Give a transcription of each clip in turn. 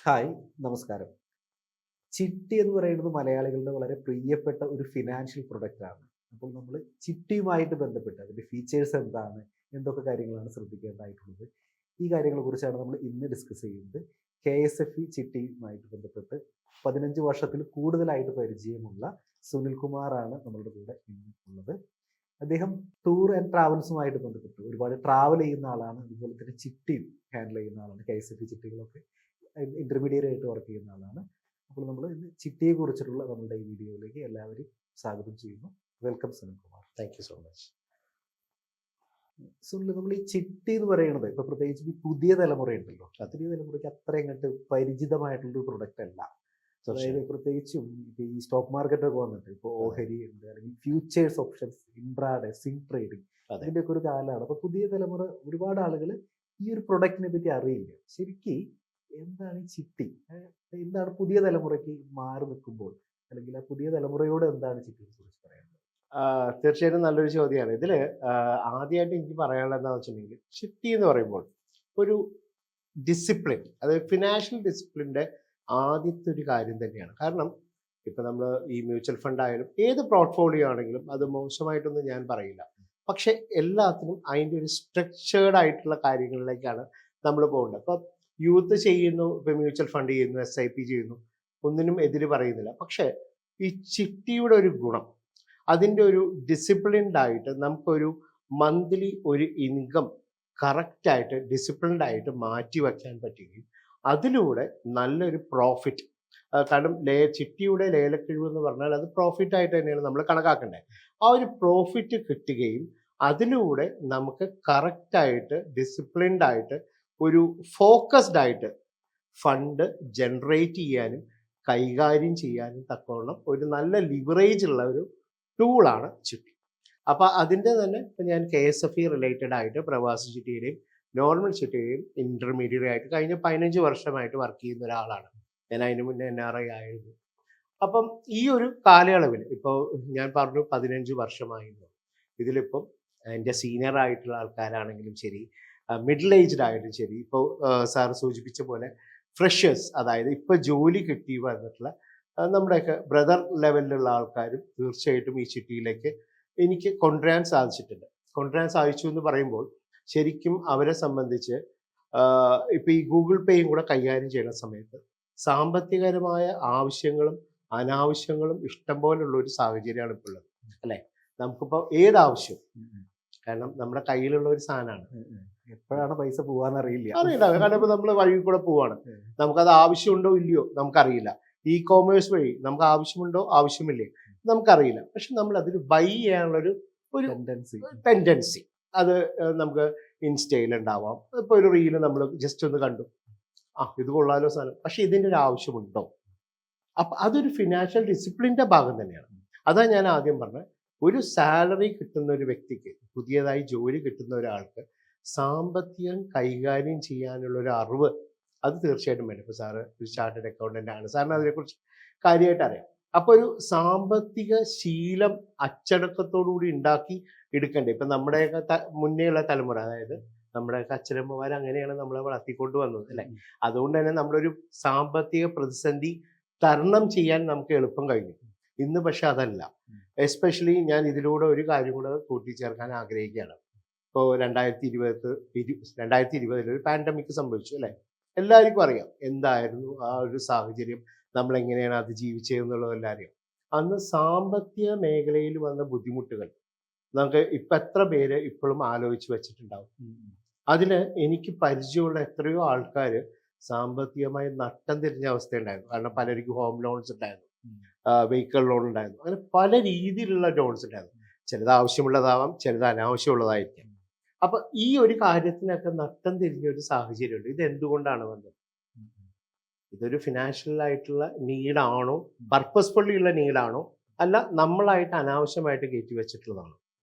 Hi, നമസ്കാരം. ചിട്ടി എന്ന് പറയുന്നത് മലയാളികളുടെ വളരെ പ്രിയപ്പെട്ട ഒരു ഫിനാൻഷ്യൽ പ്രൊഡക്റ്റാണ്. അപ്പോൾ നമ്മൾ ചിട്ടിയുമായിട്ട് ബന്ധപ്പെട്ട് അതിൻ്റെ ഫീച്ചേഴ്സ് എന്താണ്, എന്തൊക്കെ കാര്യങ്ങളാണ് ശ്രദ്ധിക്കേണ്ടതായിട്ടുള്ളത്, ഈ കാര്യങ്ങളെക്കുറിച്ചാണ് നമ്മൾ ഇന്ന് ഡിസ്കസ് ചെയ്യുന്നത്. KSFE ചിട്ടിയുമായിട്ട് ബന്ധപ്പെട്ട് 15 വർഷത്തിൽ കൂടുതലായിട്ട് പരിചയമുള്ള സുനിൽ കുമാറാണ് നമ്മളുടെ കൂടെ ഇന്ന് ഉള്ളത്. അദ്ദേഹം ടൂർ ആൻഡ് ട്രാവൽസുമായിട്ട് ബന്ധപ്പെട്ട് ഒരുപാട് ട്രാവൽ ചെയ്യുന്ന ആളാണ്. അതുപോലെ തന്നെ ചിട്ടിയും ഹാൻഡിൽ ചെയ്യുന്ന ആളാണ്. KSFE ചിട്ടികളൊക്കെ ഇന്റർമീഡിയറ്റ് ആയിട്ട് വർക്ക് ചെയ്യുന്ന ആളാണ്. അപ്പോൾ നമ്മൾ ഇന്ന് ചിട്ടിയെ കുറിച്ചിട്ടുള്ള നമ്മുടെ ഈ വീഡിയോയിലേക്ക് എല്ലാവരും സ്വാഗതം ചെയ്യുന്നു. Welcome Sunil Kumar. Thank you so much. Sunil, നമ്മൾ ഈ ചിട്ടി എന്ന് പറയുന്നത് ഇപ്പൊ പ്രത്യേകിച്ച് ഈ പുതിയ തലമുറയുണ്ടല്ലോ, പുതിയ തലമുറയ്ക്ക് അത്ര അങ്ങോട്ട് പരിചിതമായിട്ടുള്ളൊരു പ്രൊഡക്റ്റ് അല്ല. അതായത് പ്രത്യേകിച്ചും ഇപ്പൊ ഈ സ്റ്റോക്ക് മാർക്കറ്റ് ഒക്കെ വന്നിട്ട് ഇപ്പോൾ ഓഹരി ഉണ്ട്, അല്ലെങ്കിൽ futures options, intraday, swing trading, അതിൻ്റെയൊക്കെ ഒരു കാലമാണ്. അപ്പൊ പുതിയ തലമുറ ഒരുപാട് ആളുകൾ ഈ ഒരു പ്രൊഡക്റ്റിനെ പറ്റി അറിയില്ല. ശരിക്കും എന്താണ് ഈ ചിട്ടി? എന്താണ് പുതിയ തലമുറയ്ക്ക് മാറി നിൽക്കുമ്പോൾ, അല്ലെങ്കിൽ ആ പുതിയ തലമുറയോട് എന്താണ് ചിട്ടിയെ കുറിച്ച് പറയുന്നത്? തീർച്ചയായിട്ടും നല്ലൊരു ചോദ്യമാണ്. ഇതിൽ ആദ്യമായിട്ട് എനിക്ക് പറയാനുള്ളത് എന്താണെന്ന് വെച്ചിട്ടുണ്ടെങ്കിൽ, ചിട്ടി എന്ന് പറയുമ്പോൾ ഒരു ഡിസിപ്ലിൻ, അതായത് ഫിനാൻഷ്യൽ ഡിസിപ്ലിൻ്റെ ആദ്യത്തെ ഒരു കാര്യം തന്നെയാണ്. കാരണം ഇപ്പം നമ്മൾ ഈ മ്യൂച്വൽ ഫണ്ട് ആയാലും ഏത് പോർട്ട്ഫോളിയോ ആണെങ്കിലും അത് മോശമായിട്ടൊന്നും ഞാൻ പറയില്ല. പക്ഷെ എല്ലാത്തിനും അതിൻ്റെ ഒരു സ്ട്രക്ചേർഡ് ആയിട്ടുള്ള കാര്യങ്ങളിലേക്കാണ് നമ്മൾ പോകേണ്ടത്. അപ്പം യൂത്ത് ചെയ്യുന്നു, ഇപ്പം മ്യൂച്വൽ ഫണ്ട് ചെയ്യുന്നു, SIP ചെയ്യുന്നു, ഒന്നിനും എതിര് പറയുന്നില്ല. പക്ഷേ ഈ ചിട്ടിയുടെ ഒരു ഗുണം, അതിൻ്റെ ഒരു ഡിസിപ്ലിൻഡ് ആയിട്ട് നമുക്കൊരു മന്ത്ലി ഒരു ഇൻകം കറക്റ്റായിട്ട് ഡിസിപ്ലിൻഡ് ആയിട്ട് മാറ്റി വയ്ക്കാൻ പറ്റുകയും അതിലൂടെ നല്ലൊരു പ്രോഫിറ്റ്, കാരണം ചിട്ടിയുടെ ലേലക്കിഴിവ് എന്ന് പറഞ്ഞാൽ അത് പ്രോഫിറ്റ് ആയിട്ട് തന്നെയാണ് നമ്മൾ കണക്കാക്കേണ്ടത്. ആ ഒരു പ്രോഫിറ്റ് കിട്ടുകയും അതിലൂടെ നമുക്ക് കറക്റ്റായിട്ട് ഡിസിപ്ലിൻഡ് ആയിട്ട് ഒരു ഫോക്കസ്ഡ് ആയിട്ട് ഫണ്ട് ജനറേറ്റ് ചെയ്യാനും കൈകാര്യം ചെയ്യാനും തക്കവണ്ണം ഒരു നല്ല ലിവറേജ് ഉള്ള ഒരു ടൂളാണ് ചിട്ടി. അപ്പോൾ അതിൻ്റെ തന്നെ ഇപ്പം ഞാൻ KSFE റിലേറ്റഡ് ആയിട്ട് പ്രവാസി ചിട്ടിയുടെയും നോർമൽ ചിട്ടിയുടെയും ഇൻ്റർമീഡിയറ്റ് ആയിട്ട് കഴിഞ്ഞ 15 വർഷമായിട്ട് വർക്ക് ചെയ്യുന്ന ഒരാളാണ്. ഞാൻ അതിന് മുന്നേ NRI ആയിരുന്നു. അപ്പം ഈ ഒരു കാലയളവിൽ ഇപ്പോൾ ഞാൻ പറഞ്ഞു 15 വർഷമായിരുന്നു. ഇതിലിപ്പം എൻ്റെ സീനിയർ ആയിട്ടുള്ള ആൾക്കാരാണെങ്കിലും ശരി, മിഡിൽ ഏജ്ഡ് ആയിട്ടും ശരി, ഇപ്പോൾ സാറ് സൂചിപ്പിച്ച പോലെ ഫ്രഷേഴ്സ്, അതായത് ഇപ്പോൾ ജോലി കിട്ടി വന്നിട്ടുള്ള നമ്മുടെയൊക്കെ ബ്രദർ ലെവലിലുള്ള ആൾക്കാരും തീർച്ചയായിട്ടും ഈ ചിട്ടിയിലേക്ക് എനിക്ക് കൊണ്ടുവരാൻ സാധിച്ചിട്ടുണ്ട്. കൊണ്ടുവരാൻ സാധിച്ചു എന്ന് പറയുമ്പോൾ ശരിക്കും അവരെ സംബന്ധിച്ച് ഇപ്പോൾ ഈ ഗൂഗിൾ പേയും കൂടെ കൈകാര്യം ചെയ്യുന്ന സമയത്ത് സാമ്പത്തികപരമായ ആവശ്യങ്ങളും അനാവശ്യങ്ങളും ഇഷ്ടം പോലുള്ള ഒരു സാഹചര്യമാണ് ഇപ്പോൾ ഉള്ളത്, അല്ലേ? നമുക്കിപ്പോൾ ഏതാവശ്യം, കാരണം നമ്മുടെ കയ്യിലുള്ള ഒരു സാധനമാണ്, എപ്പോഴാണ് പൈസ പോവാന്നറിയില്ല. കാരണം ഇപ്പോൾ നമ്മൾ വഴി കൂടെ പോവാണ്, നമുക്കത് ആവശ്യമുണ്ടോ ഇല്ലയോ നമുക്കറിയില്ല. E-commerce വഴി നമുക്ക് ആവശ്യമുണ്ടോ ആവശ്യമില്ലേ നമുക്കറിയില്ല. പക്ഷെ നമ്മൾ അതിൽ ബൈ ചെയ്യാനുള്ളൊരു ടെൻഡൻസി അത് നമുക്ക് ഇൻസ്റ്റയിൽ ഉണ്ടാവാം. ഇപ്പോൾ ഒരു റീല് നമ്മൾ ജസ്റ്റ് ഒന്ന് കണ്ടു, ഇത് കൊള്ളാലോ സാധനം, പക്ഷെ ഇതിൻ്റെ ഒരു ആവശ്യമുണ്ടോ? അപ്പം അതൊരു ഫിനാൻഷ്യൽ ഡിസിപ്ലിൻ്റെ ഭാഗം തന്നെയാണ്. അതാണ് ഞാൻ ആദ്യം പറഞ്ഞത്. ഒരു സാലറി കിട്ടുന്ന ഒരു വ്യക്തിക്ക്, പുതിയതായി ജോലി കിട്ടുന്ന ഒരാൾക്ക് സാമ്പത്തികം കൈകാര്യം ചെയ്യാനുള്ള ഒരു അറിവ് അത് തീർച്ചയായിട്ടും വേണം. ഇപ്പോൾ സാറ് ഒരു ചാർട്ടേഡ് അക്കൗണ്ടൻ്റ് ആണ്, സാറിന് അതിനെക്കുറിച്ച് കാര്യമായിട്ട് അറിയാം. അപ്പോൾ ഒരു സാമ്പത്തിക ശീലം അച്ചടക്കത്തോടുകൂടി ഉണ്ടാക്കി എടുക്കണ്ടേ. ഇപ്പം നമ്മുടെയൊക്കെ മുന്നേയുള്ള തലമുറ, അതായത് നമ്മുടെയൊക്കെ അച്ഛനമ്മമാർ അങ്ങനെയാണ് നമ്മളെ വളർത്തിക്കൊണ്ട് വന്നത്, അല്ലേ? അതുകൊണ്ട് തന്നെ നമ്മളൊരു സാമ്പത്തിക പ്രതിസന്ധി തരണം ചെയ്യാൻ നമുക്ക് എളുപ്പം കഴിഞ്ഞു. ഇന്ന് പക്ഷെ അതല്ല. എസ്പെഷ്യലി ഞാൻ ഇതിലൂടെ ഒരു കാര്യം കൂടെ കൂട്ടിച്ചേർക്കാൻ ആഗ്രഹിക്കുകയാണ്. ഇപ്പോൾ 2020 ഒരു പാൻഡമിക് സംഭവിച്ചു, അല്ലേ? എല്ലാവർക്കും അറിയാം എന്തായിരുന്നു ആ ഒരു സാഹചര്യം, നമ്മളെങ്ങനെയാണ് അത് ജീവിച്ചതെന്നുള്ളതെല്ലാം അറിയാം. അന്ന് സാമ്പത്തിക മേഖലയിൽ വന്ന ബുദ്ധിമുട്ടുകൾ നമുക്ക് ഇപ്പം എത്ര പേര് ഇപ്പോഴും ആലോചിച്ച് വെച്ചിട്ടുണ്ടാവും. അതിൽ എനിക്ക് പരിചയമുള്ള എത്രയോ ആൾക്കാർ സാമ്പത്തികമായി നട്ടം തിരിഞ്ഞ അവസ്ഥയുണ്ടായിരുന്നു. കാരണം പലർക്കും ഹോം ലോൺസ് ഉണ്ടായിരുന്നു, വെഹിക്കിൾ ലോൺ ഉണ്ടായിരുന്നു, അങ്ങനെ പല രീതിയിലുള്ള ലോൺസ് ഉണ്ടായിരുന്നു. ചിലത് ആവശ്യമുള്ളതാവാം, ചിലത് അനാവശ്യമുള്ളതായിരിക്കാം. അപ്പം ഈ ഒരു കാര്യത്തിനൊക്കെ നട്ടം തിരിഞ്ഞ ഒരു സാഹചര്യമുണ്ട്. ഇത് എന്തുകൊണ്ടാണ് വന്നത്? ഇതൊരു ഫിനാൻഷ്യൽ ആയിട്ടുള്ള നീഡാണോ, പർപ്പസ്ഫുള്ളി ഉള്ള നീഡാണോ, അല്ല നമ്മളായിട്ട് അനാവശ്യമായിട്ട് കയറ്റി വെച്ചിട്ടുള്ളതാണോ?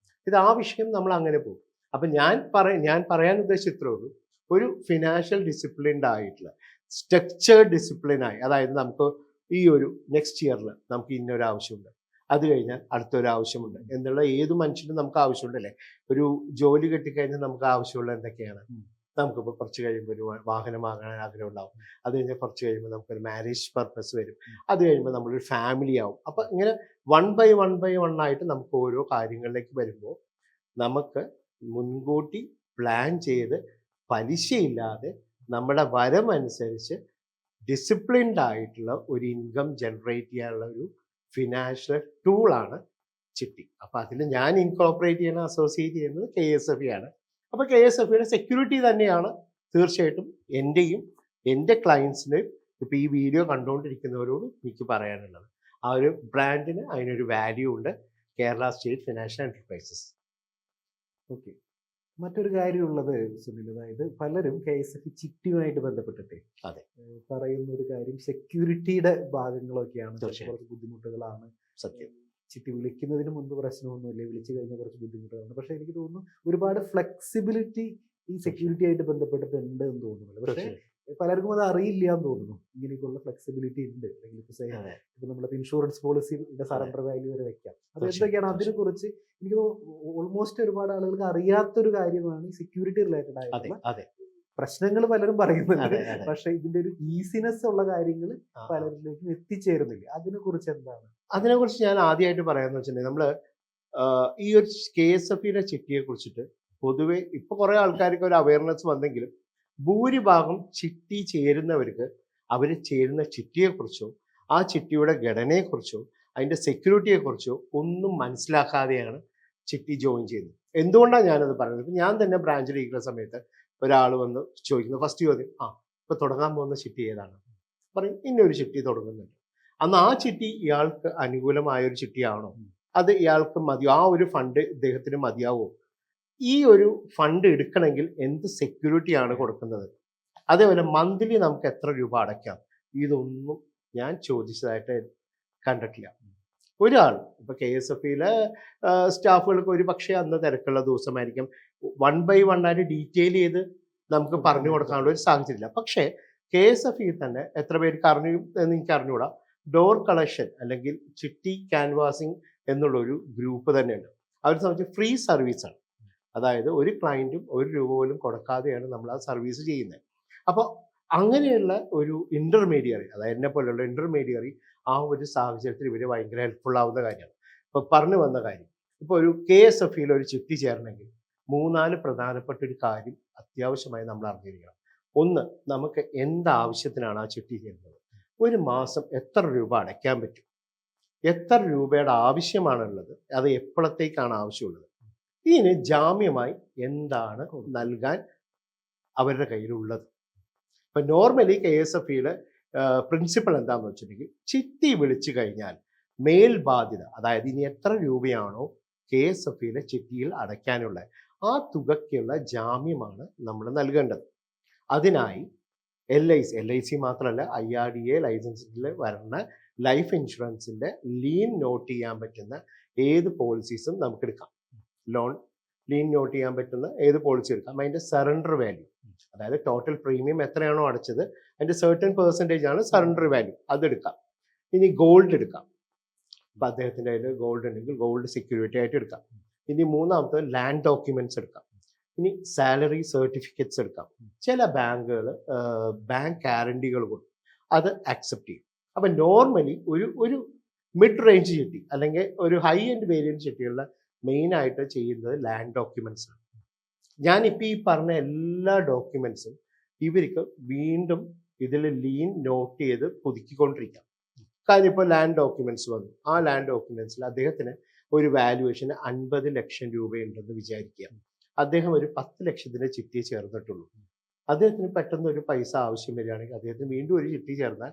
ഇത് ആ വിഷയം നമ്മൾ അങ്ങനെ പോകും. അപ്പം ഞാൻ പറയാൻ ഉദ്ദേശിച്ച ഇത്രേ ഉള്ളൂ. ഒരു ഫിനാൻഷ്യൽ ഡിസിപ്ലിൻഡ് ആയിട്ടുള്ള സ്ട്രക്ചേർഡ് ഡിസിപ്ലിനായി, അതായത് നമുക്ക് ഈ ഒരു നെക്സ്റ്റ് ഇയറിൽ നമുക്ക് ഇന്നൊരു ആവശ്യമുണ്ട്, അത് കഴിഞ്ഞാൽ അടുത്തൊരാവശ്യമുണ്ട് എന്നുള്ള ഏത് മനുഷ്യനും നമുക്ക് ആവശ്യമുണ്ടല്ലേ? ഒരു ജോലി കിട്ടിക്കഴിഞ്ഞാൽ നമുക്ക് ആവശ്യമുള്ള എന്തൊക്കെയാണ്? നമുക്കിപ്പോൾ കുറച്ച് കഴിയുമ്പോൾ ഒരു വാഹനം വാങ്ങാൻ ആഗ്രഹം ഉണ്ടാവും. അത് കഴിഞ്ഞാൽ കുറച്ച് കഴിയുമ്പോൾ നമുക്കൊരു മാരേജ് പർപ്പസ് വരും. അത് കഴിയുമ്പോൾ നമ്മളൊരു ഫാമിലി ആവും. അപ്പം ഇങ്ങനെ വൺ ബൈ വൺ ആയിട്ട് നമുക്ക് ഓരോ കാര്യങ്ങളിലേക്ക് വരുമ്പോൾ നമുക്ക് മുൻകൂട്ടി പ്ലാൻ ചെയ്ത് പലിശയില്ലാതെ നമ്മുടെ വരമനുസരിച്ച് ഡിസിപ്ലിൻഡ് ആയിട്ടുള്ള ഒരു ഇൻകം ജനറേറ്റ് ചെയ്യാനുള്ള ഒരു ഫിനാൻഷ്യൽ ടൂളാണ് ചിട്ടി. അപ്പോൾ അതിൽ ഞാൻ ഇൻകോർപ്പറേറ്റ് ചെയ്യുന്ന അസോസിയേറ്റ് ചെയ്യുന്നത് KSFE ആണ്. അപ്പോൾ KSFEയുടെ സെക്യൂരിറ്റി തന്നെയാണ് തീർച്ചയായിട്ടും എൻ്റെയും എൻ്റെ ക്ലയൻസിനെയും ഇപ്പോൾ ഈ വീഡിയോ കണ്ടുകൊണ്ടിരിക്കുന്നവരോട് എനിക്ക് പറയാനുള്ളത്. ആ ഒരു ബ്രാൻഡിന് അതിനൊരു വാല്യൂ ഉണ്ട്, Kerala state financial enterprises. Okay. മറ്റൊരു കാര്യമുള്ളത് സുനിൽ, അതായത് പലരും KSFE ചിട്ടിയുമായിട്ട് ബന്ധപ്പെട്ടിട്ട് അതെ പറയുന്ന ഒരു കാര്യം സെക്യൂരിറ്റിയുടെ ഭാഗങ്ങളൊക്കെയാണ് തീർച്ചയായും. കുറച്ച് ബുദ്ധിമുട്ടുകളാണ്. സത്യം. ചിട്ടി വിളിക്കുന്നതിന് മുൻപ് പ്രശ്നമൊന്നുമില്ല, വിളിച്ചു കഴിഞ്ഞാൽ കുറച്ച് ബുദ്ധിമുട്ടുകളാണ്. പക്ഷേ എനിക്ക് തോന്നുന്നു ഒരുപാട് ഫ്ലെക്സിബിലിറ്റി ഈ സെക്യൂരിറ്റി ആയിട്ട് ബന്ധപ്പെട്ടിട്ടുണ്ട് എന്ന് തോന്നുന്നുണ്ട്. പക്ഷേ പലർക്കും അത് അറിയില്ല എന്ന് തോന്നുന്നു. ഇങ്ങനെയൊക്കെയുള്ള ഫ്ലെക്സിബിലിറ്റി ഉണ്ട്. അല്ലെങ്കിൽ ഇപ്പൊ നമ്മുടെ ഇൻഷുറൻസ് പോളിസിയുടെ സറണ്ടർ വാല്യൂ വരെ വെക്കാം. അത് എന്തൊക്കെയാണ് അതിനെ കുറിച്ച് എനിക്ക് ഓൾമോസ്റ്റ് ഒരുപാട് ആളുകൾക്ക് അറിയാത്തൊരു കാര്യമാണ് ഈ സെക്യൂരിറ്റി റിലേറ്റഡ് ആയിട്ടുള്ള പ്രശ്നങ്ങൾ പലരും പറയുന്നുണ്ട്. പക്ഷെ ഇതിന്റെ ഒരു ഈസിനെസ് ഉള്ള കാര്യങ്ങൾ പലരിലേക്കും എത്തിച്ചേരുന്നില്ല. അതിനെ കുറിച്ച് എന്താണ്? അതിനെക്കുറിച്ച് ഞാൻ ആദ്യമായിട്ട് പറയാന്ന് വെച്ചിട്ടുണ്ടെങ്കിൽ നമ്മൾ ഈ ഒരു KSFEയുടെ ചിട്ടിയെ കുറിച്ചിട്ട് പൊതുവെ ഇപ്പൊ കുറെ ആൾക്കാർക്ക് ഒരു അവയർനെസ് വന്നെങ്കിലും ഭൂരിഭാഗം ചിട്ടി ചേരുന്നവർക്ക് അവർ ചേരുന്ന ചിട്ടിയെക്കുറിച്ചോ ആ ചിട്ടിയുടെ ഘടനയെക്കുറിച്ചോ അതിൻ്റെ സെക്യൂരിറ്റിയെക്കുറിച്ചോ ഒന്നും മനസ്സിലാക്കാതെയാണ് ചിട്ടി ജോയിൻ ചെയ്യുന്നത്. എന്തുകൊണ്ടാണ് ഞാനത് പറയുന്നത്? ഇപ്പം ഞാൻ തന്നെ ബ്രാഞ്ചിൽ ഇരിക്കുന്ന സമയത്ത് ഒരാൾ വന്ന് ചോദിക്കുന്നു, ഫസ്റ്റ് ചോദ്യം, ഇപ്പോൾ തുടങ്ങാൻ പോകുന്ന ചിട്ടി ഏതാണ്? പറയും ഇന്നൊരു ചിട്ടി തുടങ്ങുന്നുണ്ട്. അന്ന് ആ ചിട്ടി ഇയാൾക്ക് അനുകൂലമായൊരു ചിട്ടിയാണോ, അത് ഇയാൾക്ക് മതിയോ, ആ ഒരു ഫണ്ട് ഇദ്ദേഹത്തിന് മതിയാവോ, ഈ ഒരു ഫണ്ട് എടുക്കണമെങ്കിൽ എന്ത് സെക്യൂരിറ്റിയാണ് കൊടുക്കുന്നത്, അതേപോലെ മന്ത്ലി നമുക്ക് എത്ര രൂപ അടയ്ക്കാം, ഇതൊന്നും ഞാൻ ചോദിച്ചതായിട്ട് കണ്ടിട്ടില്ല. ഒരാൾ ഇപ്പോൾ KSFEയിലെ സ്റ്റാഫുകൾക്ക് ഒരു പക്ഷേ അന്ന് തിരക്കുള്ള ദിവസമായിരിക്കും, വൺ ബൈ വൺ ആയിട്ട് ഡീറ്റെയിൽ ചെയ്ത് നമുക്ക് പറഞ്ഞു കൊടുക്കാനുള്ള ഒരു സാഹചര്യമില്ല. പക്ഷേ KSFEയിൽ തന്നെ എത്ര പേർക്ക് അറിഞ്ഞു എന്ന് എനിക്ക് അറിഞ്ഞുകൂടാ, ഡോർ കളക്ഷൻ അല്ലെങ്കിൽ ചിട്ടി ക്യാൻവാസിങ് എന്നുള്ളൊരു ഗ്രൂപ്പ് തന്നെയുണ്ട്. അവരെ സംബന്ധിച്ച് ഫ്രീ സർവീസാണ്. അതായത് ഒരു ക്ലയൻറ്റും ഒരു രൂപ പോലും കൊടുക്കാതെയാണ് നമ്മൾ ആ സർവീസ് ചെയ്യുന്നത്. അപ്പോൾ അങ്ങനെയുള്ള ഒരു ഇൻ്റർമീഡിയറി, അതായത് എന്നെ പോലെയുള്ള ഇൻ്റർമീഡിയറി ആ ഒരു സാഹചര്യത്തിൽ ഇവർ ഭയങ്കര ഹെൽപ്ഫുൾ ആവുന്ന കാര്യമാണ്. ഇപ്പോൾ പറഞ്ഞു വന്ന കാര്യം, ഇപ്പോൾ ഒരു KSFEയിൽ ഒരു ചിട്ടി ചേരണമെങ്കിൽ 3-4 പ്രധാനപ്പെട്ട ഒരു കാര്യം അത്യാവശ്യമായി നമ്മൾ അറിഞ്ഞിരിക്കണം. ഒന്ന്, നമുക്ക് എന്താവശ്യത്തിനാണ് ആ ചിട്ടി ചേരുന്നത്, ഒരു മാസം എത്ര രൂപ അടയ്ക്കാൻ പറ്റും, എത്ര രൂപയുടെ ആവശ്യമാണുള്ളത്, അത് എപ്പോഴത്തേക്കാണ് ആവശ്യമുള്ളത്, ഇതിന് ജാമ്യമായി എന്താണ് നൽകാൻ അവരുടെ കയ്യിലുള്ളത്. ഇപ്പം നോർമലി KSFEയുടെ പ്രിൻസിപ്പൾ എന്താണെന്ന് വെച്ചിട്ടുണ്ടെങ്കിൽ, ചിട്ടി വിളിച്ചു കഴിഞ്ഞാൽ മേൽ ബാധ്യത, അതായത് ഇനി എത്ര രൂപയാണോ KSFEയിലെ ചിട്ടിയിൽ അടയ്ക്കാനുള്ള ആ തുകയ്ക്കുള്ള ജാമ്യമാണ് നമ്മൾ നൽകേണ്ടത്. അതിനായി LIC മാത്രമല്ല IRDA ലൈസൻസിൽ വരുന്ന ലൈഫ് ഇൻഷുറൻസിൻ്റെ ലീൻ നോട്ട് ചെയ്യാൻ പറ്റുന്ന ഏത് പോളിസീസും നമുക്ക് എടുക്കാം. ലോൺ ലീൻ നോട്ട് ചെയ്യാൻ പറ്റുന്ന ഏത് പോളിസി എടുക്കാം. അതിൻ്റെ സറണ്ടർ വാല്യൂ, അതായത് ടോട്ടൽ പ്രീമിയം എത്രയാണോ അടച്ചത് അതിൻ്റെ സർട്ടൻ പെർസെൻറ്റേജ് ആണ് സറണ്ടർ വാല്യൂ, അതെടുക്കാം. ഇനി ഗോൾഡ് എടുക്കാം. അപ്പം അദ്ദേഹത്തിൻ്റെ കയ്യിൽ ഗോൾഡ് ഉണ്ടെങ്കിൽ ഗോൾഡ് സെക്യൂരിറ്റി ആയിട്ട് എടുക്കാം. ഇനി മൂന്നാമത്തെ ലാൻഡ് ഡോക്യുമെൻറ്റ്സ് എടുക്കാം. ഇനി സാലറി സർട്ടിഫിക്കറ്റ്സ് എടുക്കാം. ചില ബാങ്കുകൾ ബാങ്ക് ഗ്യാരണ്ടികൾ കൊടുക്കും, അത് അക്സെപ്റ്റ് ചെയ്യും. അപ്പം നോർമലി ഒരു മിഡ് റേഞ്ച് ചിട്ടി അല്ലെങ്കിൽ ഒരു ഹൈ എൻഡ് വേരിയൻറ്റ് ചിട്ടികളിൽ മെയിനായിട്ട് ചെയ്യുന്നത് ലാൻഡ് ഡോക്യുമെൻറ്റ്സ് ആണ്. ഞാനിപ്പോൾ ഈ പറഞ്ഞ എല്ലാ ഡോക്യുമെൻറ്റ്സും ഇവർക്ക് വീണ്ടും ഇതിൽ ലീൻ നോട്ട് ചെയ്ത് പുതുക്കിക്കൊണ്ടിരിക്കാം. കാര്യം ഇപ്പോൾ ലാൻഡ് ഡോക്യുമെൻറ്റ്സ് വന്നു, ആ ലാൻഡ് ഡോക്യുമെൻറ്റ്സിൽ അദ്ദേഹത്തിന് ഒരു വാല്യുവേഷന് 50 ലക്ഷം രൂപയുണ്ടെന്ന് വിചാരിക്കുക. അദ്ദേഹം ഒരു 10 ലക്ഷത്തിൻ്റെ ചിട്ടി ചേർന്നിട്ടുള്ളൂ. അദ്ദേഹത്തിന് പെട്ടെന്ന് ഒരു പൈസ ആവശ്യം വരികയാണെങ്കിൽ അദ്ദേഹത്തിന് വീണ്ടും ഒരു ചിട്ടി ചേർന്നാൽ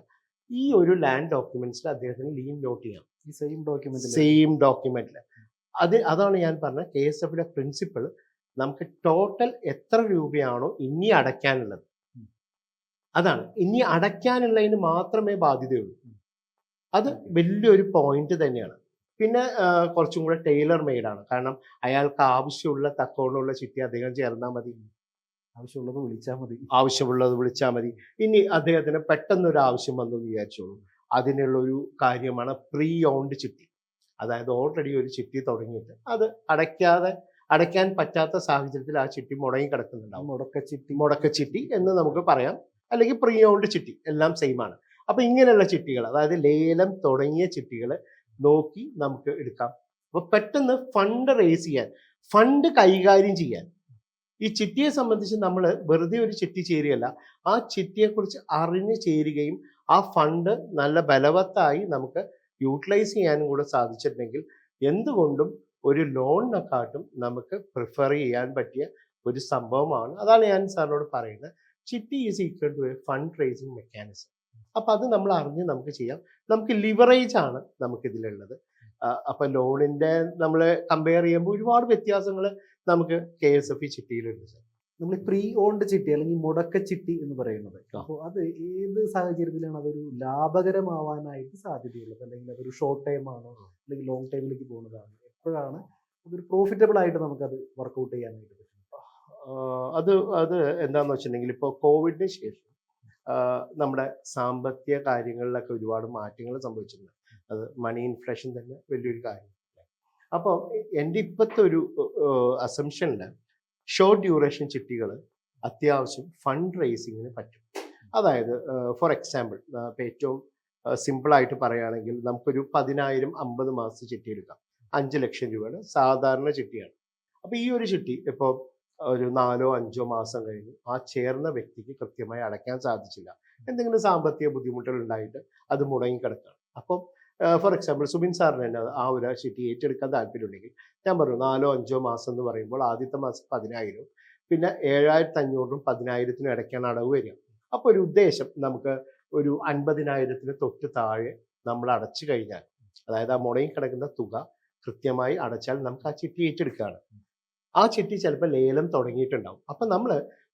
ഈ ഒരു ലാൻഡ് ഡോക്യുമെൻറ്റ്സിൽ അദ്ദേഹത്തിന് ലീൻ നോട്ട് ചെയ്യാം, ഈ സെയിം ഡോക്യുമെൻറ്റിൽ. അതാണ് ഞാൻ പറഞ്ഞ KSFEയുടെ പ്രിൻസിപ്പിൾ. നമുക്ക് ടോട്ടൽ എത്ര രൂപയാണോ ഇനി അടയ്ക്കാനുള്ളത്, അതാണ് ഇനി അടയ്ക്കാനുള്ളതിന് മാത്രമേ ബാധ്യതയുള്ളൂ. അത് വലിയൊരു പോയിന്റ് തന്നെയാണ്. പിന്നെ കുറച്ചും കൂടെ ടൈലർ മെയ്ഡാണ്. കാരണം അയാൾക്ക് ആവശ്യമുള്ള തക്കോണമുള്ള ചിട്ടി അദ്ദേഹം ചേർന്നാൽ മതി, ആവശ്യമുള്ളത് വിളിച്ചാൽ മതി. ഇനി അദ്ദേഹത്തിന് പെട്ടെന്നൊരു ആവശ്യം വന്നു എന്ന് വിചാരിച്ചോളൂ, അതിനുള്ളൊരു കാര്യമാണ് പ്രീ ഓൺഡ് ചിട്ടി. അതായത് ഓൾറെഡി ഒരു ചിട്ടി തുടങ്ങിയിട്ട് അത് അടയ്ക്കാതെ അടയ്ക്കാൻ പറ്റാത്ത സാഹചര്യത്തിൽ ആ ചിട്ടി മുടങ്ങി കിടക്കുന്നുണ്ടാവും. മുടക്കച്ചിട്ടി മുടക്കച്ചിട്ടി എന്ന് നമുക്ക് പറയാം, അല്ലെങ്കിൽ പ്രീ ഓൺഡ് ചിട്ടി, എല്ലാം സെയിം ആണ്. അപ്പൊ ഇങ്ങനെയുള്ള ചിട്ടികൾ, അതായത് ലേലം തുടങ്ങിയ ചിട്ടികൾ നോക്കി നമുക്ക് എടുക്കാം. അപ്പൊ പെട്ടെന്ന് ഫണ്ട് റേസ് ചെയ്യാൻ, ഫണ്ട് കൈകാര്യം ചെയ്യാൻ, ഈ ചിട്ടിയെ സംബന്ധിച്ച് നമ്മൾ വെറുതെ ഒരു ചിട്ടി ചേരുകയല്ല, ആ ചിട്ടിയെക്കുറിച്ച് അറിഞ്ഞ് ചേരുകയും ആ ഫണ്ട് നല്ല ബലവത്തായി നമുക്ക് യൂട്ടിലൈസ് ചെയ്യാനും കൂടെ സാധിച്ചിട്ടുണ്ടെങ്കിൽ എന്തുകൊണ്ടും ഒരു ലോണിനെക്കാട്ടും നമുക്ക് പ്രിഫർ ചെയ്യാൻ പറ്റിയ ഒരു സംഭവമാണ്. അതാണ് ഞാൻ സാറിനോട് പറയുന്നത്, ചിട്ടി is equal to a fund raising mechanism. അപ്പം അത് നമ്മൾ അറിഞ്ഞ് നമുക്ക് ചെയ്യാം. നമുക്ക് ലിവറേജ് ആണ് നമുക്കിതിലുള്ളത്. അപ്പം ലോണിൻ്റെ നമ്മൾ കമ്പയർ ചെയ്യുമ്പോൾ ഒരുപാട് വ്യത്യാസങ്ങൾ നമുക്ക് KSFE ചിട്ടിയിലുണ്ട് സാർ. നമ്മൾ പ്രീ ഓൺഡ് ചിട്ടി അല്ലെങ്കിൽ മുടക്കച്ചിട്ടി എന്ന് പറയുന്നത്, അപ്പോൾ അത് ഏത് സാഹചര്യത്തിലാണ് അതൊരു ലാഭകരമാവാനായിട്ട് സാധ്യതയുള്ളത്? അല്ലെങ്കിൽ അതൊരു ഷോർട്ട് ടൈം ആണോ, അല്ലെങ്കിൽ ലോങ് ടൈമിലേക്ക് പോകുന്നതാണ്? എപ്പോഴാണ് അതൊരു പ്രോഫിറ്റബിൾ ആയിട്ട് നമുക്കത് വർക്കൗട്ട് ചെയ്യാനായിട്ട് പറ്റും? അത് അത് എന്താണെന്ന് വെച്ചിട്ടുണ്ടെങ്കിൽ, ഇപ്പോൾ കോവിഡിന് ശേഷം നമ്മുടെ സാമ്പത്തിക കാര്യങ്ങളിലൊക്കെ ഒരുപാട് മാറ്റങ്ങൾ സംഭവിച്ചിട്ടുണ്ട്. അത് മണി ഇൻഫ്ലേഷൻ തന്നെ വലിയൊരു കാര്യം. അപ്പോൾ എൻ്റെ ഇപ്പോഴത്തെ ഒരു അസംഷനിൽ ഷോർട്ട് ഡ്യൂറേഷൻ ചിട്ടികൾ അത്യാവശ്യം ഫണ്ട് റേസിങ്ങിന് പറ്റും. അതായത് ഫോർ എക്സാമ്പിൾ, ഇപ്പോൾ ഏറ്റവും സിമ്പിളായിട്ട് പറയുകയാണെങ്കിൽ നമുക്കൊരു 10,000 50 മാസത്തെ ചിട്ടി എടുക്കാം. 5 ലക്ഷം രൂപയുടെ സാധാരണ ചിട്ടിയാണ്. അപ്പോൾ ഈ ഒരു ചിട്ടി ഇപ്പോൾ ഒരു 4 5 മാസം കഴിഞ്ഞ് ആ ചേർന്ന വ്യക്തിക്ക് കൃത്യമായി അടയ്ക്കാൻ സാധിച്ചില്ല, എന്തെങ്കിലും സാമ്പത്തിക ബുദ്ധിമുട്ടുകൾ ഉണ്ടായിട്ട് അത് മുടങ്ങിക്കിടക്കുകയാണ്. അപ്പം ഫോർ എക്സാമ്പിൾ സുബിൻ സാറിന് തന്നെ ആ ഒരു ചിട്ടി ഏറ്റെടുക്കാൻ താല്പര്യമുണ്ടെങ്കിൽ ഞാൻ പറഞ്ഞു 4 5 മാസം എന്ന് പറയുമ്പോൾ ആദ്യത്തെ മാസം 10,000, പിന്നെ 7,500-ഉം 10,000-ത്തിനും ഇടയ്ക്കാണ് അടവ് വരിക. അപ്പോൾ ഒരു ഉദ്ദേശം നമുക്ക് ഒരു 50,000-ത്തിന് തൊട്ട് താഴെ നമ്മൾ അടച്ചു കഴിഞ്ഞാൽ, അതായത് ആ മുടങ്ങി കിടക്കുന്ന തുക കൃത്യമായി അടച്ചാൽ നമുക്ക് ആ ചിട്ടി ഏറ്റെടുക്കുകയാണ്. ആ ചിട്ടി ചിലപ്പോൾ ലേലം തുടങ്ങിയിട്ടുണ്ടാവും. അപ്പം നമ്മൾ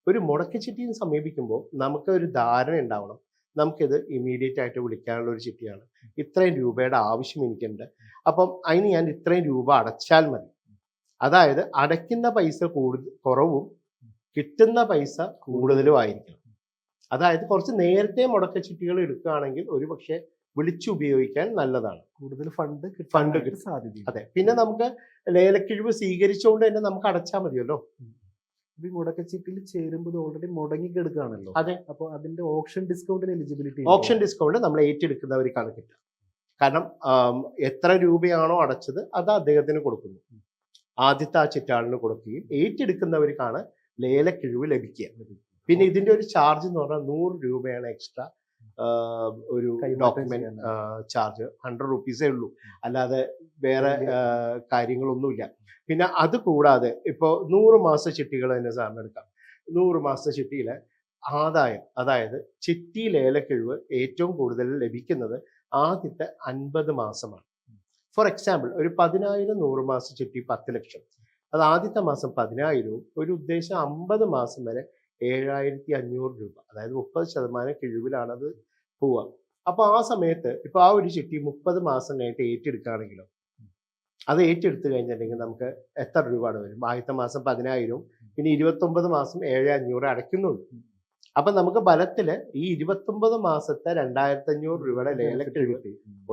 ഒരു മുടക്ക ചിട്ടിയെ സമീപിക്കുമ്പോൾ നമുക്ക് ഒരു ധാരണ ഉണ്ടാവണം, നമുക്കിത് ഇമ്മീഡിയറ്റ് ആയിട്ട് വിളിക്കാനുള്ള ഒരു ചിട്ടിയാണ്, ഇത്രയും രൂപയുടെ ആവശ്യം എനിക്കുണ്ട്, അപ്പം അതിന് ഞാൻ ഇത്രയും രൂപ അടച്ചാൽ മതി. അതായത് അടയ്ക്കുന്ന പൈസ കുറവും കിട്ടുന്ന പൈസ കൂടുതലും ആയിരിക്കണം. അതായത് കുറച്ച് നേരത്തെ മുടക്ക ചിട്ടികൾ എടുക്കുകയാണെങ്കിൽ ഒരു പക്ഷേ വിളിച്ചുപയോഗിക്കാൻ നല്ലതാണ്, കൂടുതൽ ഫണ്ട് കിട്ടും സാധ്യത. അതെ, പിന്നെ നമുക്ക് ലേലക്കിഴിവ് സ്വീകരിച്ചുകൊണ്ട് തന്നെ നമുക്ക് അടച്ചാൽ മതിയല്ലോ. ഈ മുടക്കച്ചിട്ടിൽ ചേരുമ്പോൾ ഓൾറെഡി മുടങ്ങിക്കെടുക്കുകയാണല്ലോ. അതെ, അപ്പോൾ അതിന്റെ ഓപ്ഷൻ ഡിസ്കൗണ്ടിന് എലിജിബിലിറ്റി, ഓപ്ഷൻ ഡിസ്കൗണ്ട് നമ്മൾ ഏറ്റെടുക്കുന്നവർക്കാണ് കിട്ടുക. കാരണം എത്ര രൂപയാണോ അടച്ചത് അത് അദ്ദേഹത്തിന് കൊടുക്കുന്നു, ആദ്യത്തെ ആ ചിറ്റാളിന് കൊടുക്കുകയും ഏറ്റെടുക്കുന്നവർക്കാണ് ലേലക്കിഴിവ് ലഭിക്കുക. പിന്നെ ഇതിന്റെ ഒരു ചാർജ് എന്ന് പറഞ്ഞാൽ 100 രൂപയാണ് എക്സ്ട്രാ ഒരു ഡോക്യുമെന്റ് ചാർജ്. 100 റുപ്പീസേ ഉള്ളൂ, അല്ലാതെ വേറെ കാര്യങ്ങളൊന്നുമില്ല. പിന്നെ അത് കൂടാതെ ഇപ്പോൾ 100 മാസ ചിട്ടികൾ തന്നെ സാറിന് എടുക്കാം. 100 മാസ ചിട്ടിയിലെ ആദായം, അതായത് ചിട്ടി ലേലക്കിഴിവ് ഏറ്റവും കൂടുതൽ ലഭിക്കുന്നത് ആദ്യത്തെ 50 മാസമാണ്. ഫോർ എക്സാമ്പിൾ, ഒരു 10,000 100 മാസ ചിട്ടി 10 ലക്ഷം, അത് ആദ്യത്തെ മാസം 10,000-ഉം ഒരു ഉദ്ദേശം 50 മാസം വരെ 7,500 രൂപ, അതായത് 30% കിഴിവിലാണത് പോവുക. അപ്പോൾ ആ സമയത്ത് ഇപ്പോൾ ആ ഒരു ചിട്ടി 30 മാസം കഴിഞ്ഞിട്ട് ഏറ്റെടുക്കുകയാണെങ്കിലോ, അത് ഏറ്റെടുത്ത് കഴിഞ്ഞിട്ടുണ്ടെങ്കിൽ നമുക്ക് എത്ര രൂപയാണ് വരും? ആദ്യത്തെ മാസം 10,000-ഉം പിന്നെ 29 മാസം 7,500 അടയ്ക്കുന്നുള്ളൂ. അപ്പം നമുക്ക് ബലത്തിൽ ഈ 29 മാസത്തെ 2,500 രൂപയുടെ ലേലക്കിഴിവ്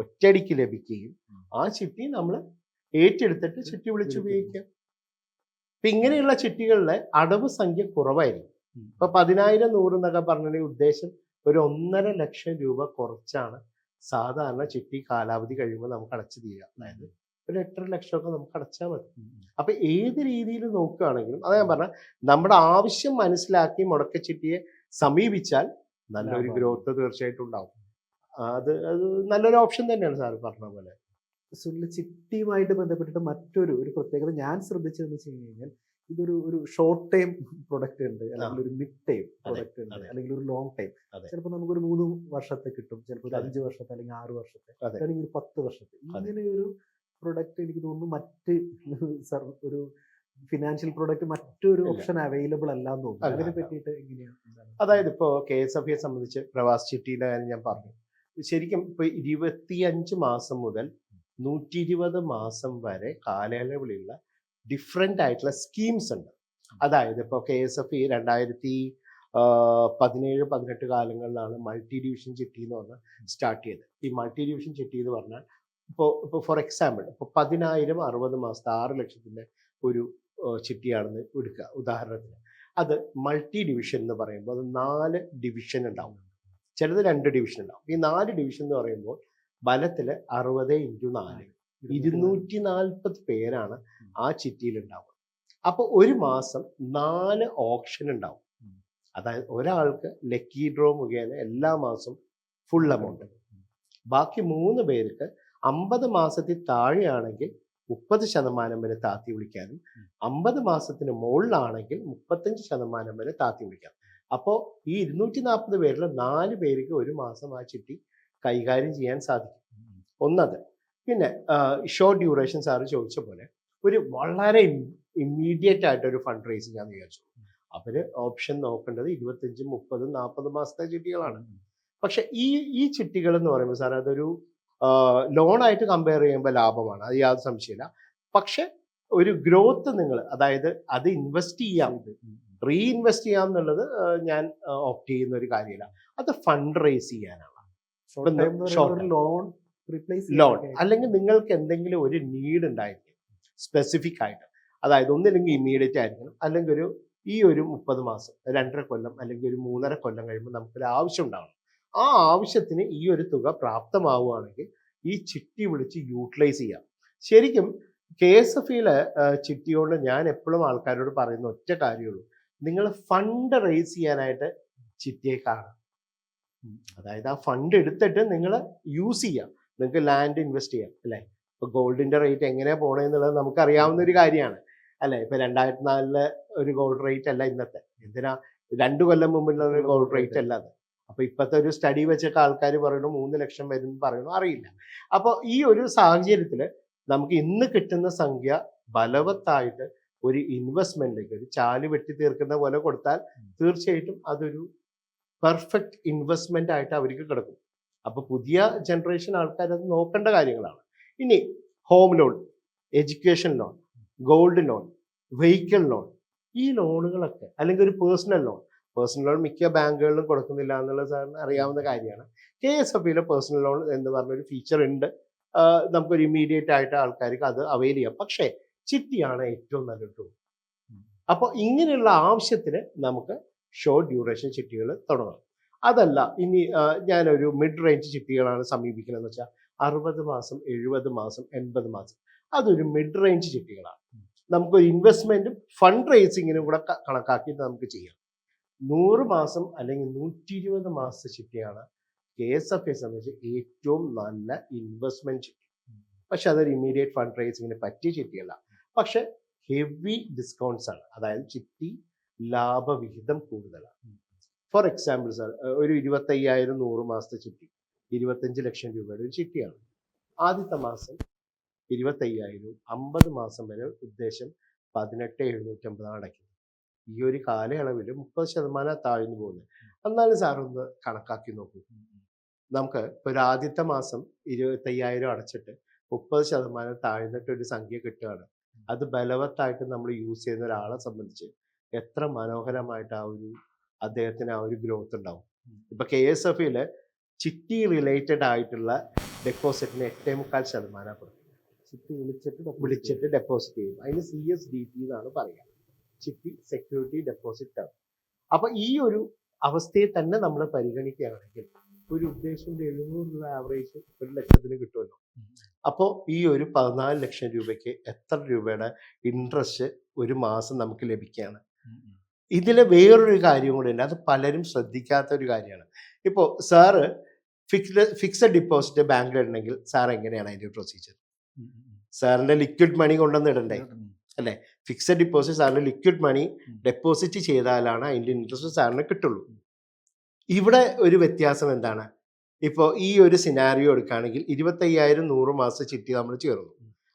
ഒറ്റയടിക്ക് ലഭിക്കുകയും ആ ചിട്ടി നമ്മൾ ഏറ്റെടുത്തിട്ട് ചിട്ടി വിളിച്ചുപയോഗിക്കാം. അപ്പം ഇങ്ങനെയുള്ള ചിട്ടികളിലെ അടവ് സംഖ്യ കുറവായിരിക്കും. ഇപ്പൊ 10,000 100 എന്നൊക്കെ പറഞ്ഞിട്ടുണ്ടെങ്കിൽ ഉദ്ദേശം ഒരു 1.5 ലക്ഷം രൂപ കുറച്ചാണ് സാധാരണ ചിട്ടി കാലാവധി കഴിയുമ്പോൾ നമുക്ക് അടച്ചു തീരുക. അതായത് ഒരു 8.5 ലക്ഷമൊക്കെ നമുക്ക് അടച്ചാൽ മതി. അപ്പൊ ഏത് രീതിയിൽ നോക്കുകയാണെങ്കിലും, അതാ ഞാൻ പറഞ്ഞ, നമ്മുടെ ആവശ്യം മനസ്സിലാക്കി മുടക്കച്ചിട്ടിയെ സമീപിച്ചാൽ നല്ലൊരു ഗ്രോത്ത് തീർച്ചയായിട്ടും ഉണ്ടാവും. അത് നല്ലൊരു ഓപ്ഷൻ തന്നെയാണ് സാർ പറഞ്ഞ പോലെ. ചിട്ടിയുമായിട്ട് ബന്ധപ്പെട്ടിട്ട് മറ്റൊരു പ്രത്യേകത ഞാൻ ശ്രദ്ധിച്ചതെന്ന് വെച്ച് കഴിഞ്ഞാൽ, ഇതൊരു ഷോർട്ട് ടൈം പ്രൊഡക്റ്റ് ഉണ്ട്, അല്ലെങ്കിൽ ഒരു മിഡ് ടൈം പ്രൊഡക്റ്റ് ഉണ്ട്, അല്ലെങ്കിൽ ഒരു ലോങ് ടൈം. ചിലപ്പോൾ നമുക്കൊരു 3 വർഷത്തെ കിട്ടും, ചിലപ്പോൾ ഒരു 5 വർഷത്തെ, അല്ലെങ്കിൽ 6 വർഷത്തെ, അല്ലെങ്കിൽ ഒരു 10 വർഷത്തെ. ഇങ്ങനെ ഒരു പ്രൊഡക്റ്റ് എനിക്ക് തോന്നുന്നു മറ്റ് ഒരു ഫിനാൻഷ്യൽ പ്രൊഡക്റ്റ് മറ്റൊരു ഓപ്ഷൻ അവൈലബിൾ അല്ല എന്ന് തോന്നുന്നു. അതിനെ പറ്റിയിട്ട് എങ്ങനെയാണ്? അതായത് ഇപ്പോൾ KSFE സംബന്ധിച്ച് പ്രവാസി ചിട്ടിയുടെ കാര്യം ഞാൻ പറഞ്ഞു. ശരിക്കും ഇപ്പോൾ 25 മാസം മുതൽ 120 മാസം വരെ കാലയളവിലുള്ള ഡിഫറെൻ്റ് ആയിട്ടുള്ള സ്കീംസ് ഉണ്ട്. അതായത് ഇപ്പോൾ KSFE 2017-18 കാലങ്ങളിലാണ് മൾട്ടി ഡിവിഷൻ ചിട്ടി എന്ന് പറഞ്ഞാൽ സ്റ്റാർട്ട് ചെയ്തത്. ഈ മൾട്ടി ഡിവിഷൻ ചിട്ടി എന്ന് പറഞ്ഞാൽ ഇപ്പോൾ ഫോർ എക്സാമ്പിൾ, ഇപ്പോൾ 10,000 60 മാസത്തെ 6 ലക്ഷത്തിൻ്റെ ഒരു ചിട്ടിയാണെന്ന് എടുക്കുക ഉദാഹരണത്തിന്. അത് മൾട്ടി ഡിവിഷൻ എന്ന് പറയുമ്പോൾ അത് 4 ഡിവിഷൻ ഉണ്ടാവും, ചിലത് 2 ഡിവിഷൻ ഉണ്ടാവും. ഈ 4 ഡിവിഷൻ എന്ന് പറയുമ്പോൾ ബലത്തിൽ 60 × 4 240 പേരാണ് ആ ചിട്ടിയിൽ ഉണ്ടാവുക. അപ്പോൾ ഒരു മാസം 4 ഓപ്ഷൻ ഉണ്ടാവും. അതായത് ഒരാൾക്ക് ലക്കി ഡ്രോ മുഖേന എല്ലാ മാസവും ഫുൾ എമൗണ്ട്, ബാക്കി 3 പേർക്ക് 50 മാസത്തിൽ താഴെയാണെങ്കിൽ 30% വരെ താത്തി വിളിക്കാനും 50 മാസത്തിന് മുകളിലാണെങ്കിൽ 35% വരെ താത്തി വിളിക്കാം. അപ്പോൾ ഈ 240 പേരിൽ 4 പേർക്ക് ഒരു മാസം ആ ചിട്ടി കൈകാര്യം ചെയ്യാൻ സാധിക്കും. ഒന്നത്. പിന്നെ ഷോർട്ട് ഡ്യൂറേഷൻ സാറ് ചോദിച്ച പോലെ ഒരു വളരെ ഇമ്മീഡിയറ്റ് ആയിട്ടൊരു ഫണ്ട് റേസിംഗ് ആണെന്ന് വിചാരിച്ചു. അവർ ഓപ്ഷൻ നോക്കേണ്ടത് 25, 30, 40 മാസത്തെ ചിട്ടികളാണ്. പക്ഷെ ഈ ചിട്ടികൾ എന്ന് പറയുമ്പോൾ സാർ അതൊരു ലോണായിട്ട് കമ്പയർ ചെയ്യുമ്പോൾ ലാഭമാണ്, അത് യാതൊരു സംശയമില്ല. പക്ഷെ ഒരു ഗ്രോത്ത് നിങ്ങൾ, അതായത് അത് ഇൻവെസ്റ്റ് ചെയ്യാം, റീഇൻവെസ്റ്റ് ചെയ്യാം എന്നുള്ളത് ഞാൻ ഓപ്റ്റ് ചെയ്യുന്ന ഒരു കാര്യമില്ല. അത് ഫണ്ട് റേസ് ചെയ്യാനാണ്. ലോൺ അല്ലെങ്കിൽ നിങ്ങൾക്ക് എന്തെങ്കിലും ഒരു നീഡ് ഉണ്ടായിരിക്കും സ്പെസിഫിക് ആയിട്ട്, അതായത് ഒന്നില്ലെങ്കിൽ ഇമ്മീഡിയറ്റ് ആയിരിക്കണം, അല്ലെങ്കിൽ ഈ ഒരു 30 മാസം 2.5 കൊല്ലം അല്ലെങ്കിൽ ഒരു 3.5 കൊല്ലം കഴിയുമ്പോൾ നമുക്കൊരു ആവശ്യം ഉണ്ടാവണം. ആ ആവശ്യത്തിന് ഈ ഒരു തുക പ്രാപ്തമാവുകയാണെങ്കിൽ ഈ ചിട്ടി വിളിച്ച് യൂട്ടിലൈസ് ചെയ്യാം. ശരിക്കും KSFE-യിലെ ചിട്ടി കൊണ്ട് ഞാൻ എപ്പോഴും ആൾക്കാരോട് പറയുന്ന ഒറ്റ കാര്യമുള്ളൂ, നിങ്ങൾ ഫണ്ട് റേസ് ചെയ്യാനായിട്ട് ചിട്ടിയെ കാണാം. അതായത് ആ ഫണ്ട് എടുത്തിട്ട് നിങ്ങൾ യൂസ് ചെയ്യാം. നിങ്ങൾക്ക് ലാൻഡ് ഇൻവെസ്റ്റ് ചെയ്യാം, അല്ലേ? ഇപ്പോൾ ഗോൾഡിന്റെ റേറ്റ് എങ്ങനെയാണ് പോണേന്നുള്ളത് നമുക്കറിയാവുന്ന ഒരു കാര്യമാണ്, അല്ലേ? ഇപ്പൊ 2004 ഒരു ഗോൾഡ് റേറ്റ് അല്ല ഇന്നത്തെ, എന്തിനാ 2 കൊല്ലം മുമ്പുള്ള ഒരു ഗോൾഡ് റേറ്റ് അല്ല അത്. അപ്പൊ ഇപ്പോഴത്തെ ഒരു സ്റ്റഡി വെച്ചിട്ട് ആൾക്കാർ പറയണു 3 ലക്ഷം വരും പറയണു, അറിയില്ല. അപ്പോൾ ഈ ഒരു സാഹചര്യത്തിൽ നമുക്ക് ഇന്ന് കിട്ടുന്ന സംഖ്യ ബലവത്തായിട്ട് ഒരു ഇൻവെസ്റ്റ്മെന്റിലേക്ക് ഒരു ചാല് വെട്ടി തീർക്കുന്ന പോലെ കൊടുത്താൽ തീർച്ചയായിട്ടും അതൊരു പെർഫെക്റ്റ് ഇൻവെസ്റ്റ്മെന്റ് ആയിട്ട് അവർക്ക് കിടക്കും. അപ്പൊ പുതിയ ജനറേഷൻ ആൾക്കാർ അത് നോക്കേണ്ട കാര്യങ്ങളാണ്. ഇനി home loan, education loan, gold loan, vehicle loan, ഈ ലോണുകളൊക്കെ, അല്ലെങ്കിൽ ഒരു പേഴ്സണൽ ലോൺ മിക്ക ബാങ്കുകളിലും കൊടുക്കുന്നില്ല എന്നുള്ളത് സാറിന് അറിയാവുന്ന കാര്യമാണ്. KSFE-യിലെ പേഴ്സണൽ ലോൺ എന്ന് പറഞ്ഞൊരു ഫീച്ചർ ഉണ്ട്, നമുക്കൊരു ഇമ്മീഡിയറ്റ് ആയിട്ട് ആൾക്കാർക്ക് അത് അവൈൽ ചെയ്യാം. പക്ഷേ ചിട്ടിയാണ് ഏറ്റവും നല്ലൊരു ടൂൾ. അപ്പോൾ ഇങ്ങനെയുള്ള ആവശ്യത്തിന് നമുക്ക് ഷോർട്ട് ഡ്യൂറേഷൻ ചിട്ടികൾ തുടങ്ങാം. അതല്ല ഇനി ഞാനൊരു മിഡ് റേഞ്ച് ചിട്ടികളാണ് സമീപിക്കുന്നതെന്ന് വെച്ചാൽ 60 മാസം, 70 മാസം, 80 മാസം, അതൊരു മിഡ് റേഞ്ച് ചിട്ടികളാണ്. നമുക്കൊരു ഇൻവെസ്റ്റ്മെന്റും ഫണ്ട് റേസിങ്ങിനും കൂടെ കണക്കാക്കി നമുക്ക് ചെയ്യാം. 100 മാസം അല്ലെങ്കിൽ 120 മാസത്തെ ചിട്ടിയാണ് KSFE സംബന്ധിച്ച് ഏറ്റവും നല്ല ഇൻവെസ്റ്റ്മെന്റ് ചിട്ടി. പക്ഷെ അതൊരു ഇമ്മീഡിയറ്റ് ഫണ്ട് റേസിങ്ങിന് പറ്റിയ ചിട്ടിയല്ല. പക്ഷെ ഹെവി ഡിസ്കൗണ്ട്സ് ആണ്, അതായത് ചിട്ടി ലാഭവിഹിതം കൂടുതലാണ്. ഫോർ എക്സാമ്പിൾ സാർ, ഒരു 25,000 100 മാസത്തെ ചിട്ടി 25 ലക്ഷം രൂപയുടെ ഒരു ചിട്ടിയാണ്. ആദ്യത്തെ മാസം 25,000, 50 മാസം വരെ ഉദ്ദേശം 18,750 അടയ്ക്കുന്നത്. ഈ ഒരു കാലയളവിൽ 30% താഴ്ന്നു പോകുന്നത്. എന്നാലും സാർ ഒന്ന് കണക്കാക്കി നോക്കൂ. നമുക്ക് ഒരു ആദ്യത്തെ മാസം 25,000 അടച്ചിട്ട് 30% താഴ്ന്നിട്ട് ഒരു സംഖ്യ കിട്ടുകയാണ്. അത് ബലവത്തായിട്ട് നമ്മൾ യൂസ് ചെയ്യുന്ന ഒരാളെ സംബന്ധിച്ച് എത്ര മനോഹരമായിട്ട് അദ്ദേഹത്തിന് ആ ഒരു ഗ്രോത്ത് ഉണ്ടാവും. ഇപ്പൊ KSFE-യില് ചിട്ടി റിലേറ്റഡ് ആയിട്ടുള്ള ഡെപ്പോസിറ്റിന് 8.25% കൊടുക്കും. ചിട്ടി വിളിച്ചിട്ട് ഡെപ്പോസിറ്റ് ചെയ്യും. അതിന് CSDT എന്നാണ് പറയുക, ചിട്ടി സെക്യൂരിറ്റി ഡെപ്പോസിറ്റ് ആണ്. അപ്പൊ ഈ ഒരു അവസ്ഥയെ തന്നെ നമ്മൾ പരിഗണിക്കുകയാണെങ്കിൽ ഒരു ഉദ്ദേശം 700 രൂപ ആവറേജ് 1 ലക്ഷത്തിന് കിട്ടുമല്ലോ. അപ്പോൾ ഈ ഒരു 14 ലക്ഷം രൂപയ്ക്ക് എത്ര രൂപയുടെ ഇൻട്രസ്റ്റ് ഒരു മാസം നമുക്ക് ലഭിക്കുകയാണ്. ഇതിൽ വേറൊരു കാര്യം കൂടെ ഉണ്ട്, അത് പലരും ശ്രദ്ധിക്കാത്ത ഒരു കാര്യമാണ്. ഇപ്പോൾ സാറ് ഫിക്സഡ് ഡെപ്പോസിറ്റ് ബാങ്കിൽ ഇടണമെങ്കിൽ സാർ എങ്ങനെയാണ് അതിൻ്റെ പ്രൊസീജിയർ? സാറിന്റെ ലിക്വിഡ് മണി കൊണ്ടുവന്നിടണ്ടേ, അല്ലേ? ഫിക്സഡ് ഡെപ്പോസിറ്റ് സാറിന്റെ ലിക്വിഡ് മണി ഡെപ്പോസിറ്റ് ചെയ്താലാണ് അതിൻ്റെ ഇൻട്രസ്റ്റ് സാറിന് കിട്ടുള്ളൂ. ഇവിടെ ഒരു വ്യത്യാസം എന്താണ്? ഇപ്പോൾ ഈ ഒരു സിനാരിയോ എടുക്കുകയാണെങ്കിൽ 25,000 100 മാസം ചിട്ടി നമ്മൾ ചേർന്നു.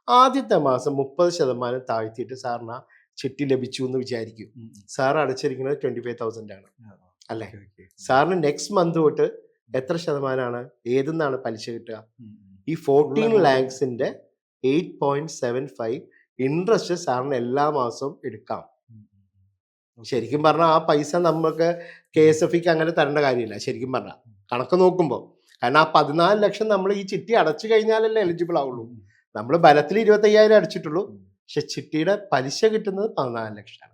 ആദ്യത്തെ മാസം 30% താഴ്ത്തിയിട്ട് സാറിന് ആ ചിട്ടി ലഭിച്ചു എന്ന് വിചാരിക്കും. സാർ അടച്ചിരിക്കുന്നത് 25,000 ആണ്, അല്ലേ? സാറിന് നെക്സ്റ്റ് മന്ത് തൊട്ട് എത്ര ശതമാനമാണ്, ഏതെന്നാണ് പലിശ കിട്ടുക? ഈ 14 lakhs-ന്റെ 8.75 ഇൻട്രസ്റ്റ് സാറിന് എല്ലാ മാസവും എടുക്കാം. ശരിക്കും പറഞ്ഞാൽ ആ പൈസ നമുക്ക് KSFE-ക്ക് അങ്ങനെ തരേണ്ട കാര്യമില്ല ശരിക്കും പറഞ്ഞാൽ, കണക്ക് നോക്കുമ്പോൾ. കാരണം ആ 14 ലക്ഷം നമ്മൾ ഈ ചിട്ടി അടച്ചു കഴിഞ്ഞാലല്ലേ എലിജിബിൾ ആവുള്ളൂ. നമ്മൾ ബലത്തിൽ 25,000 അടച്ചിട്ടുള്ളൂ, പക്ഷെ ചിട്ടിയുടെ പലിശ കിട്ടുന്നത് 14 ലക്ഷമാണ്.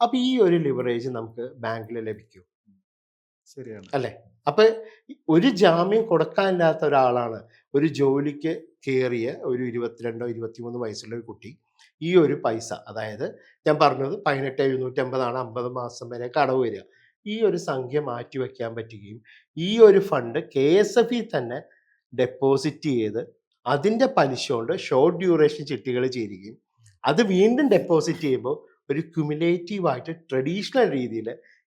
അപ്പൊ ഈ ഒരു ലിവറേജ് നമുക്ക് ബാങ്കിൽ ലഭിക്കും, ശരിയാണ്. അല്ലേ? അപ്പൊ ഒരു ജാമ്യം കൊടുക്കാനില്ലാത്ത ഒരാളാണ് ഒരു ജോലിക്ക് കയറിയ ഒരു 22 23 വയസ്സുള്ള ഒരു കുട്ടി ഈ ഒരു പൈസ, അതായത് ഞാൻ പറഞ്ഞത് 18,750 50 മാസം വരെ കടവ് വരിക, ഈ ഒരു സംഖ്യ മാറ്റി വയ്ക്കാൻ പറ്റുകയും ഈ ഒരു ഫണ്ട് KSF തന്നെ ഡെപ്പോസിറ്റ് ചെയ്ത് അതിൻ്റെ പലിശ കൊണ്ട് ഷോർട്ട് ഡ്യൂറേഷൻ ചിട്ടികൾ ചേരുകയും അത് വീണ്ടും ഡെപ്പോസിറ്റ് ചെയ്യുമ്പോൾ ഒരു ക്യുമുലേറ്റീവായിട്ട് ട്രഡീഷണൽ രീതിയിൽ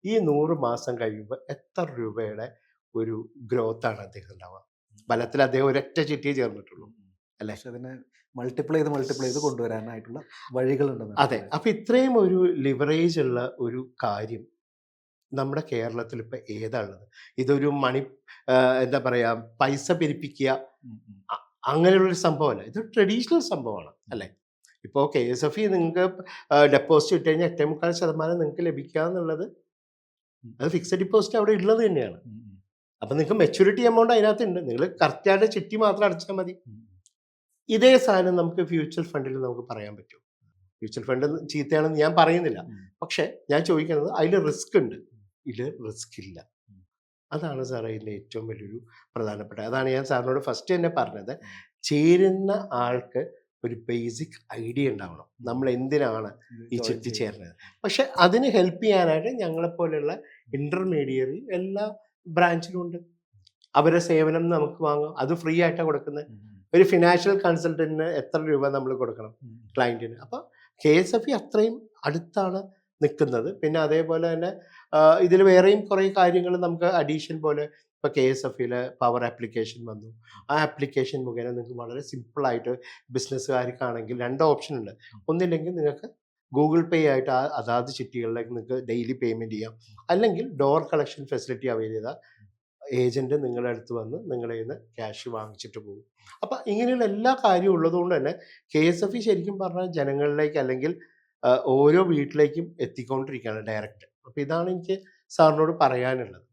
ഈ 100 മാസം കഴിയുമ്പോൾ എത്ര രൂപയുടെ ഒരു ഗ്രോത്ത് ആണ് അദ്ദേഹം ഉണ്ടാവുക. ഫലത്തിൽ അദ്ദേഹം ഒരൊറ്റ ചിട്ടിയെ ചേർന്നിട്ടുള്ളൂ, അല്ലേ? പക്ഷെ അതിനെ മൾട്ടിപ്ലൈ ചെയ്ത് കൊണ്ടുവരാനായിട്ടുള്ള വഴികളുണ്ടെന്ന്. അതെ. അപ്പൊ ഇത്രയും ഒരു ലിവറേജ് ഉള്ള ഒരു കാര്യം നമ്മുടെ കേരളത്തിൽ ഇപ്പൊ ഏതാ ഉള്ളത്? ഇതൊരു എന്താ പറയാ, പൈസ പിരിപ്പിക്കുക അങ്ങനെയുള്ളൊരു സംഭവമല്ല, ഇത് ട്രഡീഷണൽ സംഭവമാണ്, അല്ലേ? ഇപ്പോൾ KSF നിങ്ങൾക്ക് ഡെപ്പോസിറ്റ് ഇട്ട് കഴിഞ്ഞാൽ 8.25% നിങ്ങൾക്ക് ലഭിക്കുക എന്നുള്ളത് അത് ഫിക്സഡ് ഡിപ്പോസിറ്റ് അവിടെ ഉള്ളത് തന്നെയാണ്. അപ്പം നിങ്ങൾക്ക് മെച്യൂരിറ്റി എമൗണ്ട് അതിനകത്തുണ്ട്, നിങ്ങൾ കറക്റ്റായിട്ട് ചിട്ടി മാത്രം അടച്ചാൽ മതി. ഇതേ സാധനം നമുക്ക് ഫ്യൂച്ചർ ഫണ്ടിൽ നമുക്ക് പറയാൻ പറ്റും. ഫ്യൂച്ചർ ഫണ്ട് ചീത്തയാണെന്ന് ഞാൻ പറയുന്നില്ല, പക്ഷെ ഞാൻ ചോദിക്കുന്നത് അതിൽ റിസ്ക് ഉണ്ട്, ഇതിൽ റിസ്ക് ഇല്ല. അതാണ് സാർ അതിൻ്റെ ഏറ്റവും വലിയൊരു പ്രധാനപ്പെട്ട. അതാണ് ഞാൻ സാറിനോട് ഫസ്റ്റ് തന്നെ പറഞ്ഞത്, ചേരുന്ന ആൾക്ക് ഒരു ബേസിക് ഐഡിയ ഉണ്ടാവണം നമ്മൾ എന്തിനാണ് ഈ ചിട്ടി ചേരുന്നത്. പക്ഷെ അതിന് ഹെൽപ്പ് ചെയ്യാനായിട്ട് ഞങ്ങളെപ്പോലെയുള്ള ഇന്റർമീഡിയറി എല്ലാ ബ്രാഞ്ചിലും ഉണ്ട്. അവരുടെ സേവനം നമുക്ക് വാങ്ങാം, അത് ഫ്രീ ആയിട്ടാണ് കൊടുക്കുന്നത്. ഒരു ഫിനാൻഷ്യൽ കൺസൾട്ടന്റിന് എത്ര രൂപ നമ്മൾ കൊടുക്കണം ക്ലയൻറ്റിന്? അപ്പോൾ KSF അത്രയും അടുത്താണ് നിൽക്കുന്നത്. പിന്നെ അതേപോലെ തന്നെ ഇതിൽ വേറെയും കുറേ കാര്യങ്ങൾ നമുക്ക് അഡീഷൻ പോലെ ഇപ്പോൾ KSF പവർ ആപ്ലിക്കേഷൻ വന്നു. ആ ആപ്ലിക്കേഷൻ മുഖേന നിങ്ങൾക്ക് വളരെ സിമ്പിളായിട്ട് ബിസിനസ്സുകാർക്കാണെങ്കിൽ 2 ഓപ്ഷൻ ഉണ്ട്. ഒന്നില്ലെങ്കിൽ നിങ്ങൾക്ക് ഗൂഗിൾ പേ ആയിട്ട് അതാത് ചിട്ടികളിലേക്ക് നിങ്ങൾക്ക് ഡെയിലി പേയ്മെൻറ്റ് ചെയ്യാം, അല്ലെങ്കിൽ ഡോർ കളക്ഷൻ ഫെസിലിറ്റി അവൈൽ ചെയ്താൽ ഏജൻറ്റ് നിങ്ങളുടെ അടുത്ത് വന്ന് നിങ്ങളുടെ കയ്യിൽ നിന്ന് ക്യാഷ് വാങ്ങിച്ചിട്ട് പോകും. അപ്പം ഇങ്ങനെയുള്ള എല്ലാ കാര്യവും ഉള്ളതുകൊണ്ട് തന്നെ KSF ശരിക്കും പറഞ്ഞാൽ ജനങ്ങളിലേക്ക് അല്ലെങ്കിൽ ഓരോ വീട്ടിലേക്കും എത്തിക്കൊണ്ടിരിക്കുകയാണ് ഡയറക്റ്റ്. അപ്പോൾ ഇതാണ് എനിക്ക് സാറിനോട് പറയാനുള്ളത്.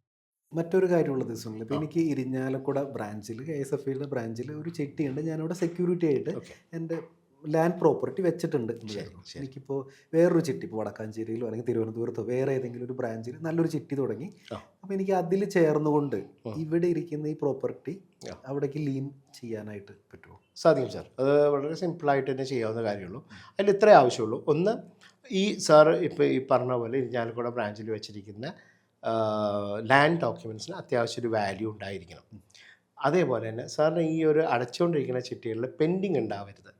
മറ്റൊരു കാര്യമുള്ളത് സുനിൽ, ഇപ്പോൾ എനിക്ക് ഇരിഞ്ഞാലക്കുട ബ്രാഞ്ചിൽ KSF ബ്രാഞ്ചിൽ ഒരു ചിട്ടിയുണ്ട്. ഞാനിവിടെ സെക്യൂരിറ്റി ആയിട്ട് എൻ്റെ ലാൻഡ് പ്രോപ്പർട്ടി വെച്ചിട്ടുണ്ട് എന്ന് കരുതുന്നു. എനിക്കിപ്പോൾ വേറൊരു ചിട്ടി, ഇപ്പോൾ വടക്കാഞ്ചേരിയിലോ അല്ലെങ്കിൽ തിരുവനന്തപുരത്തോ വേറെ ഏതെങ്കിലും ഒരു ബ്രാഞ്ചിൽ നല്ലൊരു ചിട്ടി തുടങ്ങി, അപ്പോൾ എനിക്ക് അതിൽ ചേർന്നുകൊണ്ട് ഇവിടെ ഇരിക്കുന്ന ഈ പ്രോപ്പർട്ടി അവിടേക്ക് ലീൻ ചെയ്യാനായിട്ട് പറ്റുമോ? സാധിക്കും സാർ, അത് വളരെ സിമ്പിളായിട്ട് തന്നെ ചെയ്യാവുന്ന കാര്യമുള്ളൂ. അതിൽ ഇത്രേ ആവശ്യമുള്ളൂ. ഒന്ന്, ഈ സാർ ഇപ്പോൾ ഈ പറഞ്ഞ പോലെ ഇരിഞ്ഞാലക്കുട ബ്രാഞ്ചിൽ വെച്ചിരിക്കുന്ന ലാൻഡ് ഡോക്യുമെൻറ്റ്സിന് അത്യാവശ്യം ഒരു വാല്യൂ ഉണ്ടായിരിക്കണം. അതേപോലെ തന്നെ സാറിന് ഈ ഒരു അടച്ചുകൊണ്ടിരിക്കുന്ന ചിട്ടികളിൽ പെൻഡിങ് ഉണ്ടാവരുത്.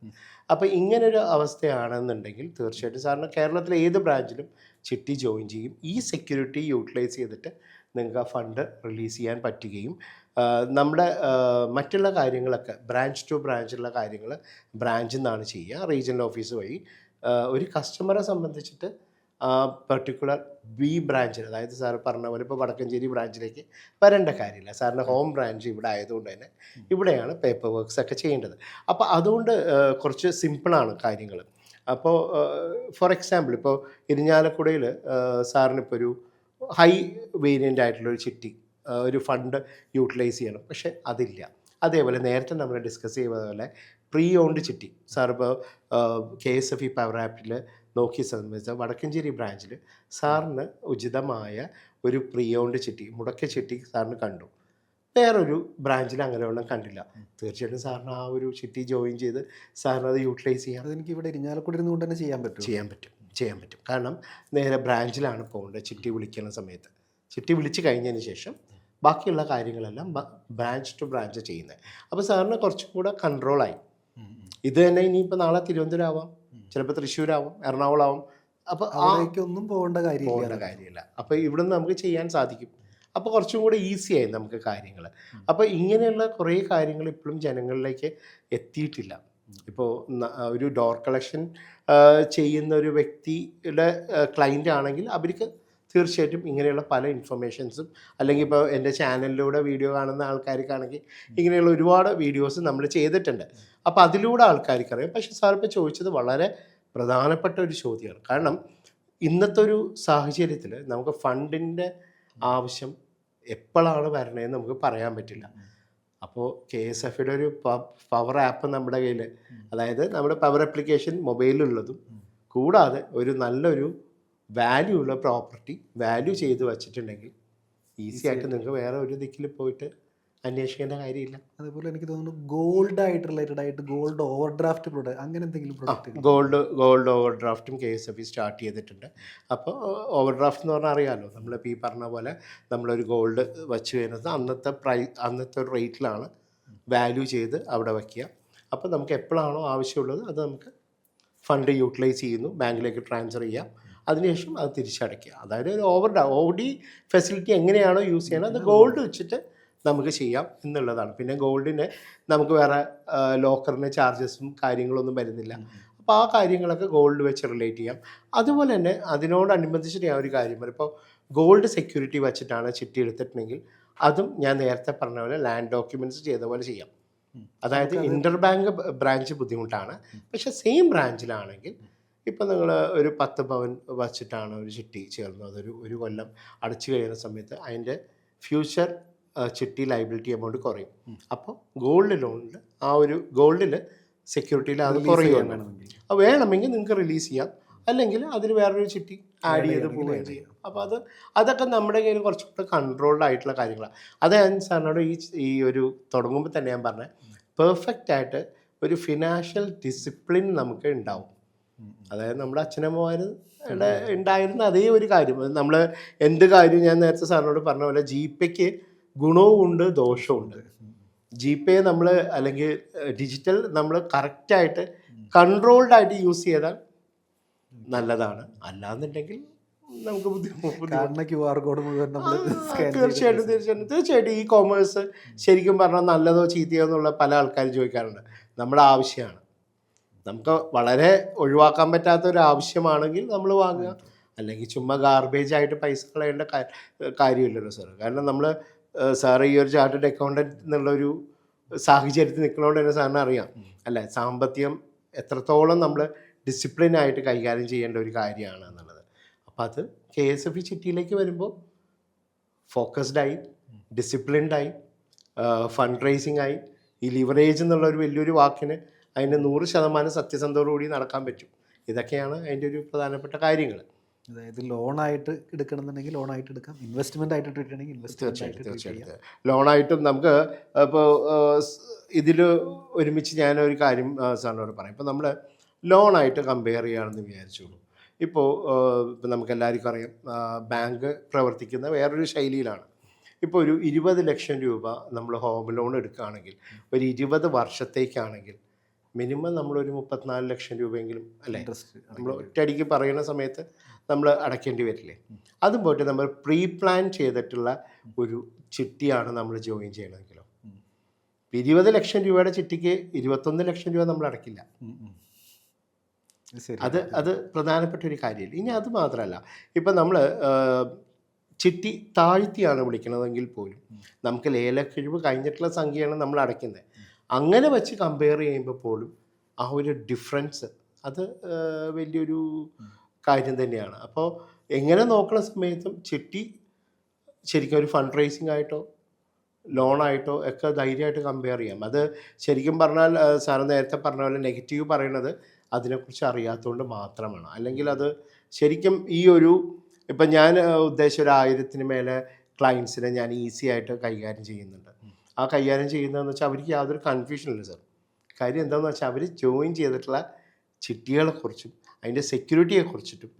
അപ്പോൾ ഇങ്ങനൊരു അവസ്ഥയാണെന്നുണ്ടെങ്കിൽ തീർച്ചയായിട്ടും സാറിന് കേരളത്തിലെ ഏത് ബ്രാഞ്ചിലും ചിട്ടി ജോയിൻ ചെയ്യും. ഈ സെക്യൂരിറ്റി യൂട്ടിലൈസ് ചെയ്തിട്ട് നിങ്ങൾക്ക് ആ ഫണ്ട് റിലീസ് ചെയ്യാൻ പറ്റുകയും നമ്മുടെ മറ്റുള്ള കാര്യങ്ങളൊക്കെ ബ്രാഞ്ച് ടു ബ്രാഞ്ചുള്ള കാര്യങ്ങൾ ബ്രാഞ്ചിൽ നിന്നാണ് ചെയ്യുക, റീജിയണൽ ഓഫീസ് വഴി. ഒരു കസ്റ്റമറെ സംബന്ധിച്ചിട്ട് പെർട്ടിക്കുലർ ബ്രാഞ്ചിൽ, അതായത് സാർ പറഞ്ഞ പോലെ ഇപ്പോൾ വടക്കഞ്ചേരി ബ്രാഞ്ചിലേക്ക് വരേണ്ട കാര്യമില്ല. സാറിൻ്റെ ഹോം ബ്രാഞ്ച് ഇവിടെ ആയതുകൊണ്ട് തന്നെ ഇവിടെയാണ് പേപ്പർ വർക്ക്സ് ഒക്കെ ചെയ്യേണ്ടത്. അപ്പോൾ അതുകൊണ്ട് കുറച്ച് സിമ്പിളാണ് കാര്യങ്ങൾ. അപ്പോൾ ഫോർ എക്സാമ്പിൾ ഇപ്പോൾ ഇരിഞ്ഞാലക്കുടയിൽ സാറിനിപ്പോൾ ഒരു ഹൈ വേരിയൻ്റ് ആയിട്ടുള്ളൊരു ചിട്ടി ഒരു ഫണ്ട് യൂട്ടിലൈസ് ചെയ്യണം, പക്ഷേ അതില്ല. അതേപോലെ നേരത്തെ നമ്മൾ ഡിസ്കസ് ചെയ്ത പോലെ പ്രീ ഓൺഡ് ചിട്ടി സാറിപ്പോൾ KSF പവർ ആപ്പിൽ നോക്കി സംബന്ധിച്ച വടക്കഞ്ചേരി ബ്രാഞ്ചിൽ സാറിന് ഉചിതമായ ഒരു പ്രീ ഓൺഡ് ചിട്ടി, മുടക്കിയ ചിട്ടി സാറിന് കണ്ടു. വേറൊരു ബ്രാഞ്ചിൽ അങ്ങനെയുള്ള കണ്ടില്ല. തീർച്ചയായിട്ടും സാറിന് ആ ഒരു ചിട്ടി ജോയിൻ ചെയ്ത് സാറിന് അത് യൂട്ടിലൈസ് ചെയ്യാം. അതെനിക്ക് ഇവിടെ ഇരിഞ്ഞാലക്കുട ഇരുന്നുകൊണ്ട് തന്നെ ചെയ്യാൻ പറ്റും. കാരണം നേരെ ബ്രാഞ്ചിലാണ് പോകേണ്ടത്. ചിട്ടി വിളിക്കുന്ന സമയത്ത് ചിട്ടി വിളിച്ച് കഴിഞ്ഞതിന് ശേഷം ബാക്കിയുള്ള കാര്യങ്ങളെല്ലാം ബ്രാഞ്ച് ടു ബ്രാഞ്ച് ചെയ്യുന്നത്. അപ്പോൾ സാറിന് കുറച്ചും കൂടെ കൺട്രോളായി. ഇത് തന്നെ ഇനിയിപ്പോൾ നാളെ തിരുവനന്തപുരം ആവാം, ചിലപ്പോൾ തൃശ്ശൂരാവും, എറണാകുളം ആവും. അപ്പോൾ അവിടേക്കൊന്നും പോകേണ്ട കാര്യമില്ല. അപ്പോൾ ഇവിടെ നിന്ന് നമുക്ക് ചെയ്യാൻ സാധിക്കും. അപ്പോൾ കുറച്ചും കൂടെ ഈസിയായി നമുക്ക് കാര്യങ്ങൾ. അപ്പോൾ ഇങ്ങനെയുള്ള കുറേ കാര്യങ്ങൾ ഇപ്പോഴും ജനങ്ങളിലേക്ക് എത്തിയിട്ടില്ല. ഇപ്പോൾ ഒരു ഡോർ കളക്ഷൻ ചെയ്യുന്ന ഒരു വ്യക്തിയുടെ ക്ലയൻ്റ് ആണെങ്കിൽ അവർക്ക് തീർച്ചയായിട്ടും ഇങ്ങനെയുള്ള പല ഇൻഫർമേഷൻസും, അല്ലെങ്കിൽ ഇപ്പോൾ എൻ്റെ ചാനലിലൂടെ വീഡിയോ കാണുന്ന ആൾക്കാർക്കാണെങ്കിൽ ഇങ്ങനെയുള്ള ഒരുപാട് വീഡിയോസ് നമ്മൾ ചെയ്തിട്ടുണ്ട്. അപ്പോൾ അതിലൂടെ ആൾക്കാർക്കറിയാം. പക്ഷേ സാർ ഇപ്പോൾ ചോദിച്ചത് വളരെ പ്രധാനപ്പെട്ട ഒരു ചോദ്യമാണ്. കാരണം ഇന്നത്തെ ഒരു സാഹചര്യത്തിൽ നമുക്ക് ഫണ്ടിൻ്റെ ആവശ്യം എപ്പോഴാണ് വരണതെന്ന് നമുക്ക് പറയാൻ പറ്റില്ല. അപ്പോൾ KSFയുടെ ഒരു പവർ ആപ്പ് നമ്മുടെ കയ്യിൽ, അതായത് നമ്മുടെ പവർ ആപ്ലിക്കേഷൻ മൊബൈലിലുള്ളതും കൂടാതെ ഒരു നല്ലൊരു വാല്യൂ ഉള്ള പ്രോപ്പർട്ടി വാല്യൂ ചെയ്ത് വച്ചിട്ടുണ്ടെങ്കിൽ ഈസി ആയിട്ട് നിങ്ങൾക്ക് വേറെ ഒരു ദിക്കിൽ പോയിട്ട് അന്വേഷിക്കേണ്ട കാര്യമില്ല. അതേപോലെ എനിക്ക് തോന്നുന്നു ഗോൾഡ് ആയിട്ട് റിലേറ്റഡ് ആയിട്ട് ഗോൾഡ് ഓവർ ഡ്രാഫ്റ്റ് പ്രൊഡക്റ്റ് അങ്ങനെ എന്തെങ്കിലും പ്രൊഡക്റ്റ് ഗോൾഡ് ഓവർ ഡ്രാഫ്റ്റും KSF സ്റ്റാർട്ട് ചെയ്തിട്ടുണ്ട്. അപ്പോൾ ഓവർ ഡ്രാഫ്റ്റ് എന്ന് പറഞ്ഞാൽ അറിയാമല്ലോ, നമ്മളിപ്പോൾ ഈ പറഞ്ഞ പോലെ നമ്മളൊരു ഗോൾഡ് വച്ച് വരുന്നത് അന്നത്തെ ഒരു റേറ്റിലാണ് വാല്യൂ ചെയ്ത് അവിടെ വയ്ക്കുക. അപ്പോൾ നമുക്ക് എപ്പോഴാണോ ആവശ്യമുള്ളത് അത് നമുക്ക് ഫണ്ട് യൂട്ടിലൈസ് ചെയ്യുന്നു, ബാങ്കിലേക്ക് ട്രാൻസ്ഫർ ചെയ്യാം, അതിനുശേഷം അത് തിരിച്ചടയ്ക്കുക. അതായത് ഒരു OD ഫെസിലിറ്റി എങ്ങനെയാണോ യൂസ് ചെയ്യണം അത് ഗോൾഡ് വെച്ചിട്ട് നമുക്ക് ചെയ്യാം എന്നുള്ളതാണ്. പിന്നെ ഗോൾഡിന് നമുക്ക് വേറെ ലോക്കറിന് ചാർജസും കാര്യങ്ങളൊന്നും വരുന്നില്ല. അപ്പോൾ ആ കാര്യങ്ങളൊക്കെ ഗോൾഡ് വെച്ച് റിലേറ്റ് ചെയ്യാം. അതുപോലെ തന്നെ അതിനോടനുബന്ധിച്ചിട്ട് ഞാൻ ഒരു കാര്യം പറയും. ഇപ്പോൾ ഗോൾഡ് സെക്യൂരിറ്റി വെച്ചിട്ടാണ് ചിട്ടി എടുത്തിട്ടുണ്ടെങ്കിൽ അതും ഞാൻ നേരത്തെ പറഞ്ഞ പോലെ ലാൻഡ് ഡോക്യുമെൻറ്റ്സ് ചെയ്ത പോലെ ചെയ്യാം. അതായത് ഇൻ്റർ ബാങ്ക് ബ്രാഞ്ച് ബുദ്ധിമുട്ടാണ്. പക്ഷേ സെയിം ബ്രാഞ്ചിലാണെങ്കിൽ ഇപ്പം നിങ്ങൾ ഒരു 10 പവൻ വച്ചിട്ടാണ് ഒരു ചിട്ടി ചേർന്നത്, ഒരു കൊല്ലം അടച്ചു കഴിയുന്ന സമയത്ത് അതിൻ്റെ ഫ്യൂച്ചർ ചിട്ടി ലൈബിലിറ്റി എമൗണ്ട് കുറയും. അപ്പോൾ ഗോൾഡ് ലോണിൽ ആ ഒരു ഗോൾഡിൽ സെക്യൂരിറ്റിയിൽ അത് കുറയുകയാണ്. അത് വേണമെങ്കിൽ നിങ്ങൾക്ക് റിലീസ് ചെയ്യാം, അല്ലെങ്കിൽ അതിന് വേറൊരു ചിട്ടി ആഡ് ചെയ്ത് പോവുകയും ചെയ്യും. അപ്പോൾ അതൊക്കെ നമ്മുടെ കയ്യിൽ കുറച്ചുകൂടെ കൺട്രോൾഡ് ആയിട്ടുള്ള കാര്യങ്ങളാണ്. അത് ഞാൻ സാറിനോട് ഈ ഒരു തുടങ്ങുമ്പോൾ തന്നെ ഞാൻ പറഞ്ഞത്, പെർഫെക്റ്റ് ആയിട്ട് ഒരു ഫിനാൻഷ്യൽ ഡിസിപ്ലിൻ നമുക്ക് ഉണ്ടാവും. അതായത് നമ്മുടെ അച്ഛനമ്മമാർ ഉണ്ടായിരുന്ന അതേ ഒരു കാര്യം. നമ്മൾ എന്ത് കാര്യം ഞാൻ നേരത്തെ സാറിനോട് പറഞ്ഞ പോലെ GPayക്ക് ഗുണവും ഉണ്ട് ദോഷവും ഉണ്ട്. GPay നമ്മൾ അല്ലെങ്കിൽ ഡിജിറ്റൽ നമ്മൾ കറക്റ്റായിട്ട് കൺട്രോൾഡ് ആയിട്ട് യൂസ് ചെയ്താൽ നല്ലതാണ്. അല്ലാന്നുണ്ടെങ്കിൽ നമുക്ക് തീർച്ചയായിട്ടും ഈ കൊമേഴ്സ് ശരിക്കും പറഞ്ഞാൽ നല്ലതോ ചീത്തയോ എന്നുള്ള പല ആൾക്കാരും ചോദിക്കാറുണ്ട്. നമ്മുടെ ആവശ്യമാണ്, നമുക്ക് വളരെ ഒഴിവാക്കാൻ പറ്റാത്ത ഒരു ആവശ്യമാണെങ്കിൽ നമ്മൾ വാങ്ങുക, അല്ലെങ്കിൽ ചുമ്മാ ഗാർബേജ് ആയിട്ട് പൈസ കളയേണ്ട കാര്യമില്ലല്ലോ സാർ. കാരണം നമ്മൾ സാറ് ഈ ഒരു ചാർട്ടേഡ് അക്കൗണ്ടൻറ്റ് എന്നുള്ളൊരു സാഹചര്യത്തിൽ നിൽക്കുന്നതുകൊണ്ട് തന്നെ സാറിന് അറിയാം അല്ലേ, സാമ്പത്തികം എത്രത്തോളം നമ്മൾ ഡിസിപ്ലിനായിട്ട് കൈകാര്യം ചെയ്യേണ്ട ഒരു കാര്യമാണ് എന്നുള്ളത്. അപ്പോൾ അത് KSF ചിട്ടിയിലേക്ക് വരുമ്പോൾ ഫോക്കസ്ഡായി, ഡിസിപ്ലിൻഡായി, ഫണ്ട് റേസിംഗ് ആയി, ഈ ലിവറേജ് എന്നുള്ള ഒരു വലിയൊരു വാക്കിന് അതിന് 100% സത്യസന്ധതയോടുകൂടി നടക്കാൻ പറ്റും. ഇതൊക്കെയാണ് അതിൻ്റെ ഒരു പ്രധാനപ്പെട്ട കാര്യങ്ങൾ. അതായത് ലോണായിട്ട് എടുക്കണമെന്നുണ്ടെങ്കിൽ ലോണായിട്ട് എടുക്കാം, ഇൻവെസ്റ്റ്മെൻ്റ് ആയിട്ട് എടുക്കണമെങ്കിൽ തീർച്ചയായിട്ടും ലോണായിട്ടും നമുക്ക് ഇപ്പോൾ ഇതിൽ ഒരുമിച്ച് ഞാനൊരു കാര്യം സാറിനോട് പറയാം. ഇപ്പോൾ നമ്മൾ ലോണായിട്ട് കമ്പയർ ചെയ്യുകയാണെന്ന് വിചാരിച്ചോളൂ. ഇപ്പോൾ നമുക്ക് എല്ലാവർക്കും അറിയാം, ബാങ്ക് പ്രവർത്തിക്കുന്ന വേറൊരു ശൈലിയിലാണ്. ഇപ്പോൾ ഒരു 20 ലക്ഷം രൂപ നമ്മൾ ഹോം ലോൺ എടുക്കുകയാണെങ്കിൽ ഒരു 20 വർഷത്തേക്കാണെങ്കിൽ മിനിമം നമ്മളൊരു 34 ലക്ഷം രൂപയെങ്കിലും അല്ലേ നമ്മൾ ഒറ്റയടിക്ക് പറയുന്ന സമയത്ത് നമ്മൾ അടയ്ക്കേണ്ടി വരില്ലേ. അതും പോയിട്ട് നമ്മൾ പ്രീ പ്ലാൻ ചെയ്തിട്ടുള്ള ഒരു ചിട്ടിയാണ് നമ്മൾ ജോയിൻ ചെയ്യണമെങ്കിലോ 20 ലക്ഷം രൂപയുടെ ചിട്ടിക്ക് 21 ലക്ഷം രൂപ നമ്മൾ അടയ്ക്കില്ല. അത് പ്രധാനപ്പെട്ട ഒരു കാര്യമില്ല. ഇനി അത് മാത്രമല്ല, ഇപ്പം നമ്മൾ ചിട്ടി താഴ്ത്തിയാണ് വിളിക്കുന്നതെങ്കിൽ പോലും നമുക്ക് ലേലക്കിഴിവ് കഴിഞ്ഞിട്ടുള്ള സംഖ്യയാണ് നമ്മൾ അടയ്ക്കുന്നത്. അങ്ങനെ വെച്ച് കമ്പയർ ചെയ്യുമ്പോൾ പോലും ആ ഒരു ഡിഫറൻസ് അത് വലിയൊരു കാര്യം തന്നെയാണ്. അപ്പോൾ എങ്ങനെ നോക്കുന്ന സമയത്തും ചിട്ടി ശരിക്കും ഒരു ഫണ്ട് റേസിംഗ് ആയിട്ടോ ലോണായിട്ടോ ഒക്കെ ധൈര്യമായിട്ട് കമ്പയർ ചെയ്യാം. അത് ശരിക്കും പറഞ്ഞാൽ സാറ് നേരത്തെ പറഞ്ഞ പോലെ നെഗറ്റീവ് പറയണത് അതിനെക്കുറിച്ച് അറിയാത്തതുകൊണ്ട് മാത്രമാണ്. അല്ലെങ്കിൽ അത് ശരിക്കും ഈ ഒരു ഇപ്പം ഞാൻ ഉദ്ദേശിച്ച ഒരു 1000-ന് മേലെ ക്ലയൻസിനെ ഞാൻ ഈസി ആയിട്ട് കൈകാര്യം ചെയ്യുന്നുണ്ട്. ആ കൈകാര്യം ചെയ്യുന്നതെന്ന് വെച്ചാൽ അവർക്ക് യാതൊരു കൺഫ്യൂഷനില്ല സാർ. കാര്യം എന്താണെന്ന് വെച്ചാൽ അവർ ജോയിൻ ചെയ്തിട്ടുള്ള ചിട്ടികളെക്കുറിച്ചും അതിൻ്റെ സെക്യൂരിറ്റിയെക്കുറിച്ചിട്ടും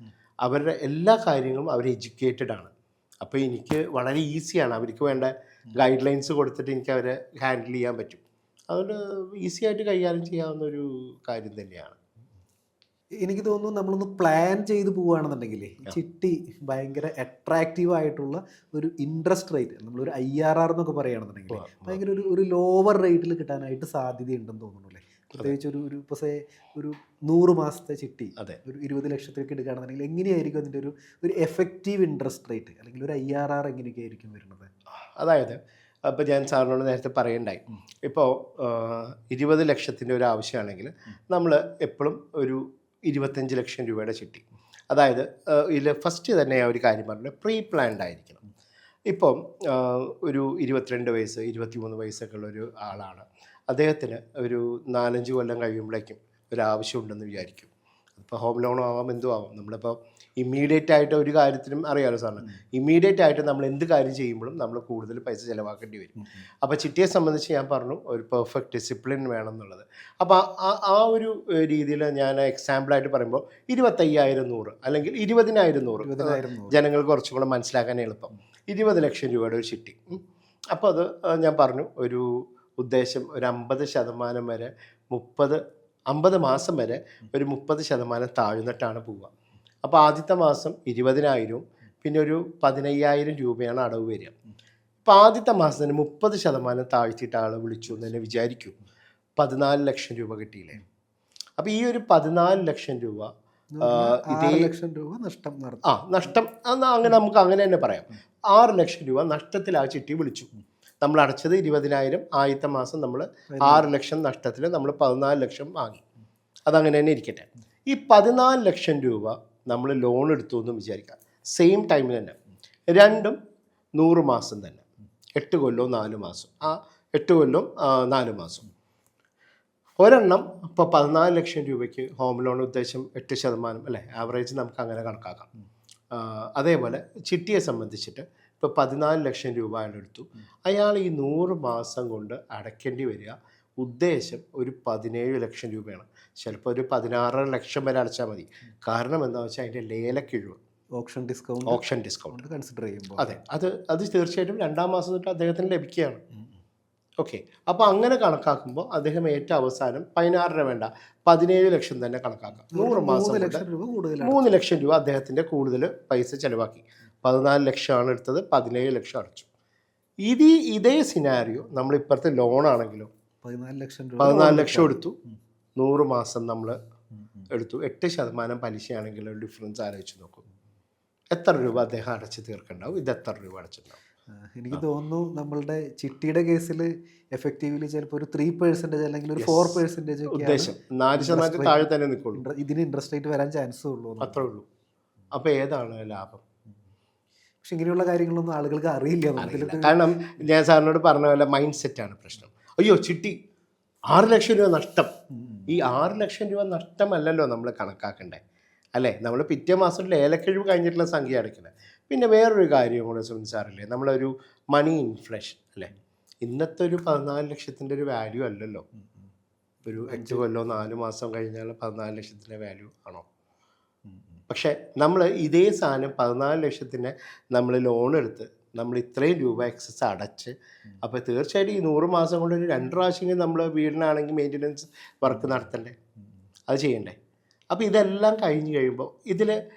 അവരുടെ എല്ലാ കാര്യങ്ങളും അവർ എഡ്യൂക്കേറ്റഡ് ആണ്. അപ്പോൾ എനിക്ക് വളരെ ഈസിയാണ്, അവർക്ക് വേണ്ട ഗൈഡ് ലൈൻസ് കൊടുത്തിട്ട് എനിക്ക് അവരെ ഹാൻഡിൽ ചെയ്യാൻ പറ്റും. അതുകൊണ്ട് ഈസി ആയിട്ട് കൈകാര്യം ചെയ്യാവുന്ന ഒരു കാര്യം തന്നെയാണ്. എനിക്ക് തോന്നുന്നു നമ്മളൊന്ന് പ്ലാൻ ചെയ്ത് പോവുകയാണെന്നുണ്ടെങ്കിൽ ചിട്ടി ഭയങ്കര അട്രാക്റ്റീവ് ആയിട്ടുള്ള ഒരു ഇൻട്രസ്റ്റ് റേറ്റ്, നമ്മളൊരു IRR എന്നൊക്കെ പറയുകയാണെന്നുണ്ടെങ്കിൽ ഭയങ്കര ഒരു ലോവർ റേറ്റിൽ കിട്ടാനായിട്ട് സാധ്യതയുണ്ടെന്ന് തോന്നുന്നു അല്ലേ. പ്രത്യേകിച്ച് ഇപ്പോൾ ഒരു 100 മാസത്തെ ചിട്ടി ഒരു 20 ലക്ഷത്തിലേക്ക് എടുക്കുകയാണെന്നുണ്ടെങ്കിൽ എങ്ങനെയായിരിക്കും അതിൻ്റെ ഒരു എഫക്റ്റീവ് ഇൻട്രസ്റ്റ് റേറ്റ് അല്ലെങ്കിൽ ഒരു IRR എങ്ങനെയൊക്കെ ആയിരിക്കും വരുന്നത്? അതായത് അപ്പോൾ ഞാൻ സാറിനോട് നേരത്തെ പറയണ്ടായി, ഇപ്പോൾ 20 ലക്ഷത്തിൻ്റെ ഒരു ആവശ്യമാണെങ്കിൽ നമ്മൾ എപ്പോഴും ഒരു 25 ലക്ഷം രൂപയുടെ ചിട്ടി, അതായത് ഇതിൽ ഫസ്റ്റ് തന്നെ ഒരു കാര്യം പറഞ്ഞത് പ്രീ പ്ലാൻഡ് ആയിരിക്കണം. ഇപ്പം ഒരു 22 വയസ്സ് 23 വയസ്സൊക്കെ ഉള്ള ഒരു ആളാണ്. അദ്ദേഹത്തിന് ഒരു 4-5 കൊല്ലം കഴിയുമ്പോഴേക്കും ഒരാവശ്യമുണ്ടെന്ന് വിചാരിക്കും. ഇപ്പോൾ ഹോം ലോണോ ആവാം, എന്തും ആവാം. നമ്മളിപ്പോൾ ഇമ്മീഡിയറ്റ് ആയിട്ട് ഒരു കാര്യത്തിനും അറിയാമല്ലോ സാറിന്, ഇമ്മീഡിയറ്റ് ആയിട്ട് നമ്മൾ എന്ത് കാര്യം ചെയ്യുമ്പോഴും നമ്മൾ കൂടുതൽ പൈസ ചിലവാക്കേണ്ടി വരും. അപ്പോൾ ചിട്ടിയെ സംബന്ധിച്ച് ഞാൻ പറഞ്ഞു ഒരു പെർഫെക്റ്റ് ഡിസിപ്ലിൻ വേണം എന്നുള്ളത്. അപ്പോൾ ആ ഒരു രീതിയിൽ ഞാൻ എക്സാമ്പിളായിട്ട് പറയുമ്പോൾ 25,000 അല്ലെങ്കിൽ 20,000 ജനങ്ങൾക്ക് കുറച്ചും കൂടെ മനസ്സിലാക്കാൻ എളുപ്പം. 20 ലക്ഷം രൂപയുടെ ഒരു ചിട്ടി. അപ്പോൾ അത് ഞാൻ പറഞ്ഞു ഒരു ഉദ്ദേശം ഒരു 50% വരെ 50 മാസം വരെ ഒരു 30% താഴ്ന്നിട്ടാണ് പോവുക. അപ്പോൾ ആദ്യത്തെ മാസം 20,000 പിന്നെ ഒരു 15,000 രൂപയാണ് അടവ് വരിക. അപ്പോൾ ആദ്യത്തെ മാസത്തിന് 30% താഴ്ത്തിയിട്ട് ആളെ വിളിച്ചു എന്ന് തന്നെ വിചാരിക്കും. 14 ലക്ഷം രൂപ കിട്ടിയില്ലേ? അപ്പോൾ ഈ ഒരു 14 ലക്ഷം രൂപ ഇതേ ലക്ഷം രൂപ നഷ്ടം നഷ്ടം അങ്ങനെ നമുക്ക് അങ്ങനെ തന്നെ പറയാം. 6 ലക്ഷം രൂപ നഷ്ടത്തിൽ ആ ചിട്ടി വിളിച്ചു. നമ്മൾ അടച്ചത് 20,000, ആദ്യത്തെ മാസം നമ്മൾ 6 ലക്ഷം നഷ്ടത്തിൽ നമ്മൾ 14 ലക്ഷം വാങ്ങി. അതങ്ങനെ തന്നെ ഇരിക്കട്ടെ. ഈ 14 ലക്ഷം രൂപ നമ്മൾ ലോൺ എടുത്തു എന്ന് വിചാരിക്കാം. സെയിം ടൈമിൽ തന്നെ രണ്ടും 100 മാസം തന്നെ, 8 കൊല്ലവും 4 മാസം. 8 കൊല്ലവും 4 മാസം. ഒരെണ്ണം ഇപ്പോൾ 14 ലക്ഷം രൂപയ്ക്ക് ഹോം ലോൺ ഉദ്ദേശം 8% അല്ലേ, ആവറേജ് നമുക്ക് അങ്ങനെ കണക്കാക്കാം. അതേപോലെ ചിട്ടിയെ സംബന്ധിച്ചിട്ട് ഇപ്പോൾ 14 ലക്ഷം രൂപ അയാൾ എടുത്തു. അയാൾ ഈ 100 മാസം കൊണ്ട് അടയ്ക്കേണ്ടി വരിക ഉദ്ദേശം ഒരു 17 ലക്ഷം രൂപയാണ്. ചിലപ്പോൾ ഒരു 16 ലക്ഷം വരെ അടച്ചാൽ മതി. കാരണം എന്താണെന്ന് വെച്ചാൽ അതിൻ്റെ ലേലക്കിഴിവ്, ഓപ്ഷൻ ഡിസ്കൗണ്ട് കൺസിഡർ ചെയ്യുമ്പോൾ അതെ, അത് തീർച്ചയായിട്ടും 2-ാം മാസം തൊട്ട് അദ്ദേഹത്തിന് ലഭിക്കുകയാണ്. ഓക്കെ, അപ്പോൾ അങ്ങനെ കണക്കാക്കുമ്പോൾ അദ്ദേഹം ഏറ്റവും അവസാനം 16 വേണ്ട 17 ലക്ഷം തന്നെ കണക്കാക്കാം. 100 മാസം 3 ലക്ഷം രൂപ അദ്ദേഹത്തിൻ്റെ കൂടുതൽ പൈസ ചിലവാക്കി. 14 ലക്ഷമാണ് എടുത്തത്, 17 ലക്ഷം അടച്ചു. ഇതേ സിനാരിയോ നമ്മൾ ഇപ്പോഴത്തെ ലോണാണെങ്കിലോ 14 ലക്ഷം എടുത്തു, 100 മാസം നമ്മൾ എടുത്തു, 8% പലിശയാണെങ്കിലോ ഡിഫറൻസ് ആലോചിച്ച് നോക്കും. എത്ര രൂപ അദ്ദേഹം അടച്ച് തീർക്കണ്ടാവും, ഇത് എത്ര രൂപ അടച്ചിട്ടുണ്ടാവും? എനിക്ക് തോന്നുന്നു നമ്മളുടെ ചിട്ടിയുടെ കേസിൽ എഫക്റ്റീവ്ലി ചിലപ്പോൾ ഒരു 3% അല്ലെങ്കിൽ ഒരു 4% ഉദ്ദേശം 4% താഴെ തന്നെ നിൽക്കുള്ളൂ. ഇതിന് ഇൻട്രസ്റ്റ് റേറ്റ് വരാൻ ചാൻസ് ഉള്ളൂ, അത്രേ ഉള്ളൂ. അപ്പോൾ ഏതാണ് ലാഭം? പക്ഷെ ഇങ്ങനെയുള്ള കാര്യങ്ങളൊന്നും ആളുകൾക്ക് അറിയില്ല. കാരണം ഞാൻ സാറിനോട് പറഞ്ഞ പോലെ മൈൻഡ് സെറ്റാണ് പ്രശ്നം. അയ്യോ ചിട്ടി 6 ലക്ഷം രൂപ നഷ്ടം. ഈ 6 ലക്ഷം രൂപ നഷ്ടമല്ലല്ലോ നമ്മൾ കണക്കാക്കണ്ടേ, അല്ലേ? നമ്മൾ പിറ്റേ മാസം ലേലക്കിഴിവ് കഴിഞ്ഞിട്ടുള്ള സംഖ്യ അടയ്ക്കുന്നത്. പിന്നെ വേറൊരു കാര്യം കൂടെ സംസാരില്ലേ, നമ്മളൊരു മണി ഇൻഫ്ലേഷൻ അല്ലേ, ഇന്നത്തെ ഒരു 14 ലക്ഷത്തിൻ്റെ ഒരു വാല്യൂ അല്ലല്ലോ ഒരു 8 കൊല്ലോ 4 മാസം കഴിഞ്ഞാൽ 14 ലക്ഷത്തിൻ്റെ വാല്യൂ ആണോ? പക്ഷേ നമ്മൾ ഇതേ സാധനം 14 ലക്ഷത്തിന് നമ്മൾ ലോൺ എടുത്ത് നമ്മൾ ഇത്രയും രൂപ എക്സസ് അടച്ച്, അപ്പോൾ തീർച്ചയായിട്ടും ഈ 100 മാസം കൊണ്ട് ഒരു 2 പ്രാവശ്യമെങ്കിലും നമ്മൾ വീടിനാണെങ്കിൽ മെയിൻ്റനൻസ് വർക്ക് നടത്തണ്ടേ, അത് ചെയ്യണ്ടേ? അപ്പോൾ ഇതെല്ലാം കഴിഞ്ഞ് കഴിയുമ്പോൾ ഇതിൽ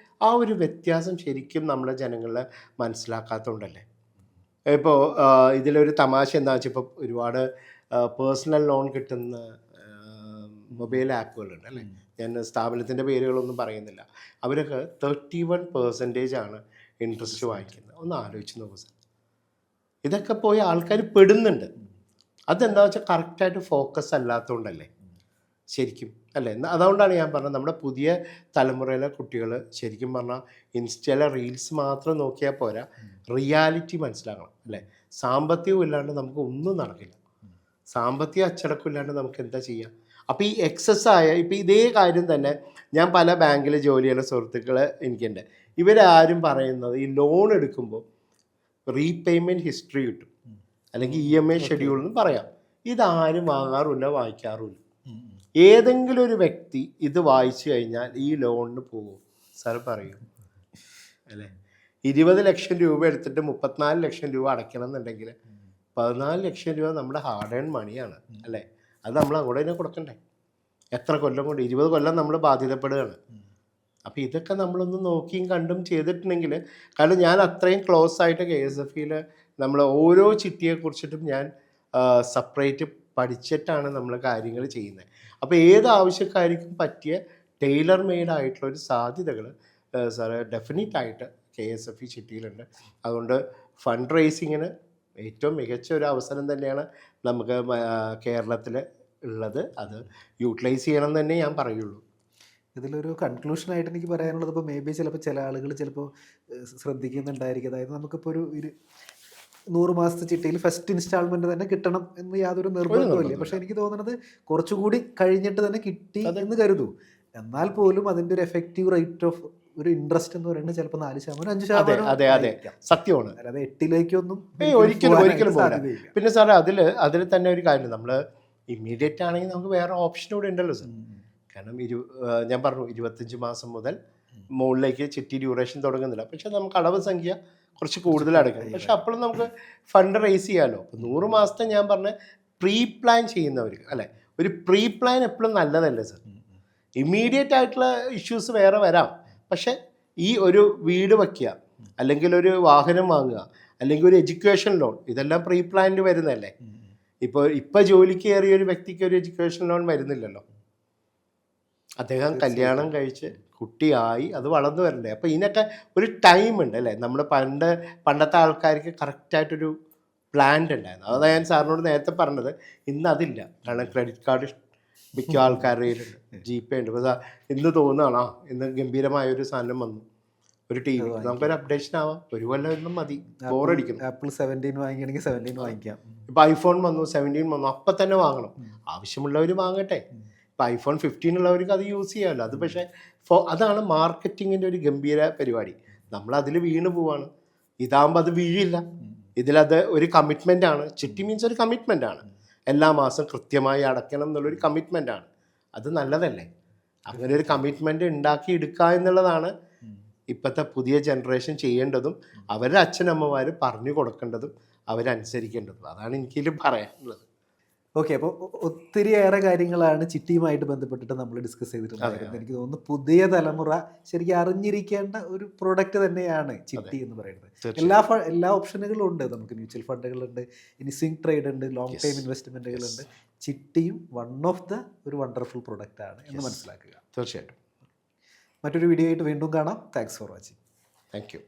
ആ ഒരു വ്യത്യാസം ശരിക്കും നമ്മുടെ ജനങ്ങൾ മനസ്സിലാക്കാത്തതുകൊണ്ടല്ലേ. ഇപ്പോൾ ഇതിലൊരു തമാശ എന്താ വെച്ചാൽ, ഇപ്പോൾ ഒരുപാട് പേഴ്സണൽ ലോൺ കിട്ടുന്ന മൊബൈൽ ആപ്പുകളുണ്ട് അല്ലേ, ഞാൻ സ്ഥാപനത്തിൻ്റെ പേരുകളൊന്നും പറയുന്നില്ല. അവരൊക്കെ 31% ഇൻട്രസ്റ്റ് വാങ്ങിക്കുന്നത്. ഒന്ന് ആലോചിച്ച് നോക്കൂ സാർ, ഇതൊക്കെ പോയി ആൾക്കാർ പെടുന്നുണ്ട്. അതെന്താ വെച്ചാൽ കറക്റ്റായിട്ട് ഫോക്കസ് അല്ലാത്തതുകൊണ്ടല്ലേ ശരിക്കും, അല്ലേ? അതുകൊണ്ടാണ് ഞാൻ പറഞ്ഞത് നമ്മുടെ പുതിയ തലമുറയിലെ കുട്ടികൾ ശരിക്കും പറഞ്ഞാൽ ഇൻസ്റ്റയിലെ റീൽസ് മാത്രം നോക്കിയാൽ പോരാ, റിയാലിറ്റി മനസ്സിലാക്കണം, അല്ലേ? സാമ്പത്തികം ഇല്ലാണ്ട് നമുക്ക് ഒന്നും നടക്കില്ല. സാമ്പത്തിക അച്ചടക്കം ഇല്ലാണ്ട് നമുക്ക് എന്താ ചെയ്യുക? അപ്പോൾ ഈ എക്സസ് ആയ ഇപ്പോൾ ഇതേ കാര്യം തന്നെ ഞാൻ പല ബാങ്കിൽ ജോലി ചെയ്യുന്ന സുഹൃത്തുക്കൾ എനിക്കുണ്ട്. ഇവരാരും പറയുന്നത് ഈ ലോൺ എടുക്കുമ്പോൾ റീപേയ്മെൻറ്റ് ഹിസ്റ്ററി കിട്ടും, അല്ലെങ്കിൽ EMI ഷെഡ്യൂൾ എന്ന് പറയാം. ഇതാരും വാങ്ങാറുമില്ല, വായിക്കാറുമില്ല. ഏതെങ്കിലും ഒരു വ്യക്തി ഇത് വായിച്ചു കഴിഞ്ഞാൽ ഈ ലോണിന് പോകും സാർ പറയും, അല്ലേ? 20 ലക്ഷം രൂപ എടുത്തിട്ട് 34 ലക്ഷം രൂപ അടയ്ക്കണം എന്നുണ്ടെങ്കിൽ 14 ലക്ഷം രൂപ നമ്മുടെ ഹാർഡ് ഏൺ മണിയാണ്, അല്ലേ? അത് നമ്മൾ അങ്ങോട്ട് തന്നെ കൊടുക്കണ്ടേ? എത്ര കൊല്ലം കൊണ്ട് 20 കൊല്ലം നമ്മൾ ബാധ്യതപ്പെടുകയാണ്. അപ്പോൾ ഇതൊക്കെ നമ്മളൊന്ന് നോക്കിയും കണ്ടും ചെയ്തിട്ടുണ്ടെങ്കിൽ, കാരണം ഞാൻ അത്രയും ക്ലോസ് ആയിട്ട് KSFEയിൽ നമ്മൾ ഓരോ ചിട്ടിയെക്കുറിച്ചിട്ടും ഞാൻ സെപ്പറേറ്റ് പഠിച്ചിട്ടാണ് നമ്മൾ കാര്യങ്ങൾ ചെയ്യുന്നത്. അപ്പോൾ ഏത് ആവശ്യക്കാർക്കും പറ്റിയ ടൈലർ മെയ്ഡ് ആയിട്ടുള്ള ഒരു സാധ്യതകൾ സാറ് ഡെഫിനറ്റായിട്ട് KSFE ചിട്ടിയിലുണ്ട്. അതുകൊണ്ട് ഫണ്ട് റേസിങ്ങിന് ഏറ്റവും മികച്ച ഒരു അവസരം തന്നെയാണ് നമുക്ക് കേരളത്തിൽ ഉള്ളത്. അത് യൂട്ടിലൈസ് ചെയ്യണം എന്ന് തന്നെ ഞാൻ പറയുള്ളൂ. ഇതിലൊരു കൺക്ലൂഷനായിട്ട് എനിക്ക് പറയാനുള്ളത്, ഇപ്പോൾ മേ ബി ചിലപ്പോൾ ചില ആളുകൾ ചിലപ്പോൾ ശ്രദ്ധിക്കുന്നുണ്ടായിരിക്കും. അതായത് നമുക്കിപ്പോൾ ഒരു 100 മാസത്തെ ചിട്ടിയിൽ ഫസ്റ്റ് ഇൻസ്റ്റാൾമെന്റ് തന്നെ കിട്ടണം എന്ന് യാതൊരു നിർബന്ധമില്ല. നിർബന്ധമില്ല. പക്ഷെ എനിക്ക് തോന്നുന്നത് കുറച്ചുകൂടി കഴിഞ്ഞിട്ട് തന്നെ കിട്ടി അതെ. എന്ന് കരുതൂ. എന്നാൽ പോലും അതിന്റെ ഒരു എഫക്റ്റീവ് റേറ്റ് ഓഫ് ഒരു ഇൻട്രസ്റ്റ് എന്ന് പറയുന്നത് ചിലപ്പോൾ 4%, 5% അതെ. ആയിരിക്കാം. സത്യമാണ്. അല്ലാതെ 8-ലേക്കൊന്നും ഒരിക്കലും പോകാനായിട്ട് പോകില്ല. സാധ്യതയില്ല. പിന്നെ സാറേ അതിൽ തന്നെ ഒരു കാര്യം, നമ്മൾ ഇമ്മീഡിയറ്റ് ആണെങ്കിൽ നമുക്ക് വേറെ ഓപ്ഷൻ കൂടെ ഉണ്ടല്ലോ സാർ. കാരണം ഞാൻ പറഞ്ഞു 25 മാസം മുതൽ മുകളിലേക്ക് ചിട്ടി ഡ്യൂറേഷൻ തുടങ്ങുന്നില്ല. പക്ഷെ നമുക്ക് അടവ് സംഖ്യ കുറച്ച് കൂടുതൽ അടയ്ക്കണം. പക്ഷെ അപ്പോഴും നമുക്ക് ഫണ്ട് റേസ് ചെയ്യാമല്ലോ. 100 മാസത്തെ ഞാൻ പറഞ്ഞ പ്രീ പ്ലാൻ ചെയ്യുന്നവർക്ക് അല്ലെ, ഒരു പ്രീ പ്ലാൻ എപ്പോഴും നല്ലതല്ലേ സാർ. ഇമ്മീഡിയറ്റ് ആയിട്ടുള്ള ഇഷ്യൂസ് വേറെ വരാം. പക്ഷെ ഈ ഒരു വീട് വയ്ക്കുക, അല്ലെങ്കിൽ ഒരു വാഹനം വാങ്ങുക, അല്ലെങ്കിൽ ഒരു എഡ്യൂക്കേഷൻ ലോൺ, ഇതെല്ലാം പ്രീ പ്ലാനിൽ വരുന്നതല്ലേ. ഇപ്പോൾ ജോലിക്ക് കയറിയ ഒരു വ്യക്തിക്ക് ഒരു എഡ്യൂക്കേഷൻ ലോൺ വരുന്നില്ലല്ലോ. അദ്ദേഹം കല്യാണം കഴിച്ച് കുട്ടിയായി അത് വളർന്നു വരണ്ടേ. അപ്പോൾ ഇതിനൊക്കെ ഒരു ടൈം ഉണ്ട് അല്ലേ. നമ്മൾ പണ്ടത്തെ ആൾക്കാർക്ക് കറക്റ്റായിട്ടൊരു പ്ലാൻ ഉണ്ടായിരുന്നു. അതാണ് ഞാൻ സാറിനോട് നേരത്തെ പറഞ്ഞത്. ഇന്ന് അതില്ല. കാരണം ക്രെഡിറ്റ് കാർഡ് മിക്ക ആൾക്കാരുടെ കയ്യിലുണ്ട്, GPay ഉണ്ട്. അപ്പോൾ ഇന്ന് തോന്നുകയാണോ ഇന്ന് ഗംഭീരമായൊരു സാധനം വന്നു, ഒരു TV, നമുക്കൊരു അപ്ഡേഷൻ ആവാം. ഒരു കൊല്ലം ഒന്നും മതി, ബോറടിക്കും. ആപ്പിൾ 17 വാങ്ങിക്കണമെങ്കിൽ 17 വാങ്ങിക്കാം. ഇപ്പോൾ iPhone വന്നു, 17 വന്നു, അപ്പം തന്നെ വാങ്ങണം. ആവശ്യമുള്ളവർ വാങ്ങട്ടെ. ഇപ്പോൾ iPhone 15 ഉള്ളവർക്ക് അത് യൂസ് ചെയ്യാമല്ലോ. അത് പക്ഷേ അതാണ് മാർക്കറ്റിങ്ങിൻ്റെ ഒരു ഗംഭീര പരിപാടി. നമ്മളതിൽ വീണ് പോവാണ്. ഇതാകുമ്പോൾ അത് വീഴില്ല. ഇതിലത് ഒരു കമ്മിറ്റ്മെൻ്റ് ആണ്. ചിട്ടി മീൻസ് ഒരു കമ്മിറ്റ്മെൻ്റ് ആണ്. എല്ലാ മാസം കൃത്യമായി അടയ്ക്കണം എന്നുള്ളൊരു കമ്മിറ്റ്മെൻ്റ് ആണ്. അത് നല്ലതല്ലേ. അങ്ങനെ ഒരു കമ്മിറ്റ്മെൻറ്റ് ഉണ്ടാക്കി എടുക്കുക എന്നുള്ളതാണ് ഇപ്പോഴത്തെ പുതിയ ജനറേഷൻ ചെയ്യേണ്ടതും അവരുടെ അച്ഛനമ്മമാർ പറഞ്ഞു കൊടുക്കേണ്ടതും അവരനുസരിക്കേണ്ടതും. അതാണ് എനിക്കിതിൽ പറയാനുള്ളത്. ഓക്കെ, അപ്പോൾ ഒത്തിരിയേറെ കാര്യങ്ങളാണ് ചിട്ടിയുമായിട്ട് ബന്ധപ്പെട്ടിട്ട് നമ്മൾ ഡിസ്കസ് ചെയ്തിട്ടുണ്ടായിരുന്നത്. എനിക്ക് തോന്നുന്നു പുതിയ തലമുറ ശരിക്കും അറിഞ്ഞിരിക്കേണ്ട ഒരു പ്രോഡക്റ്റ് തന്നെയാണ് ചിട്ടി എന്ന് പറയുന്നത്. എല്ലാ ഓപ്ഷനുകളും ഉണ്ട്. നമുക്ക് മ്യൂച്വൽ ഫണ്ടുകളുണ്ട്, ഇനി സ്വിംഗ് ട്രേഡ് ഉണ്ട്, ലോങ് ടൈം ഇൻവെസ്റ്റ്മെൻറ്റുകളുണ്ട്. ചിട്ടിയും വൺ ഓഫ് ദ ഒരു വണ്ടർഫുൾ പ്രൊഡക്റ്റ് ആണ് എന്ന് മനസ്സിലാക്കുക. തീർച്ചയായിട്ടും. മറ്റൊരു വീഡിയോ ആയിട്ട് വീണ്ടും കാണാം. Thanks for watching. Thank U.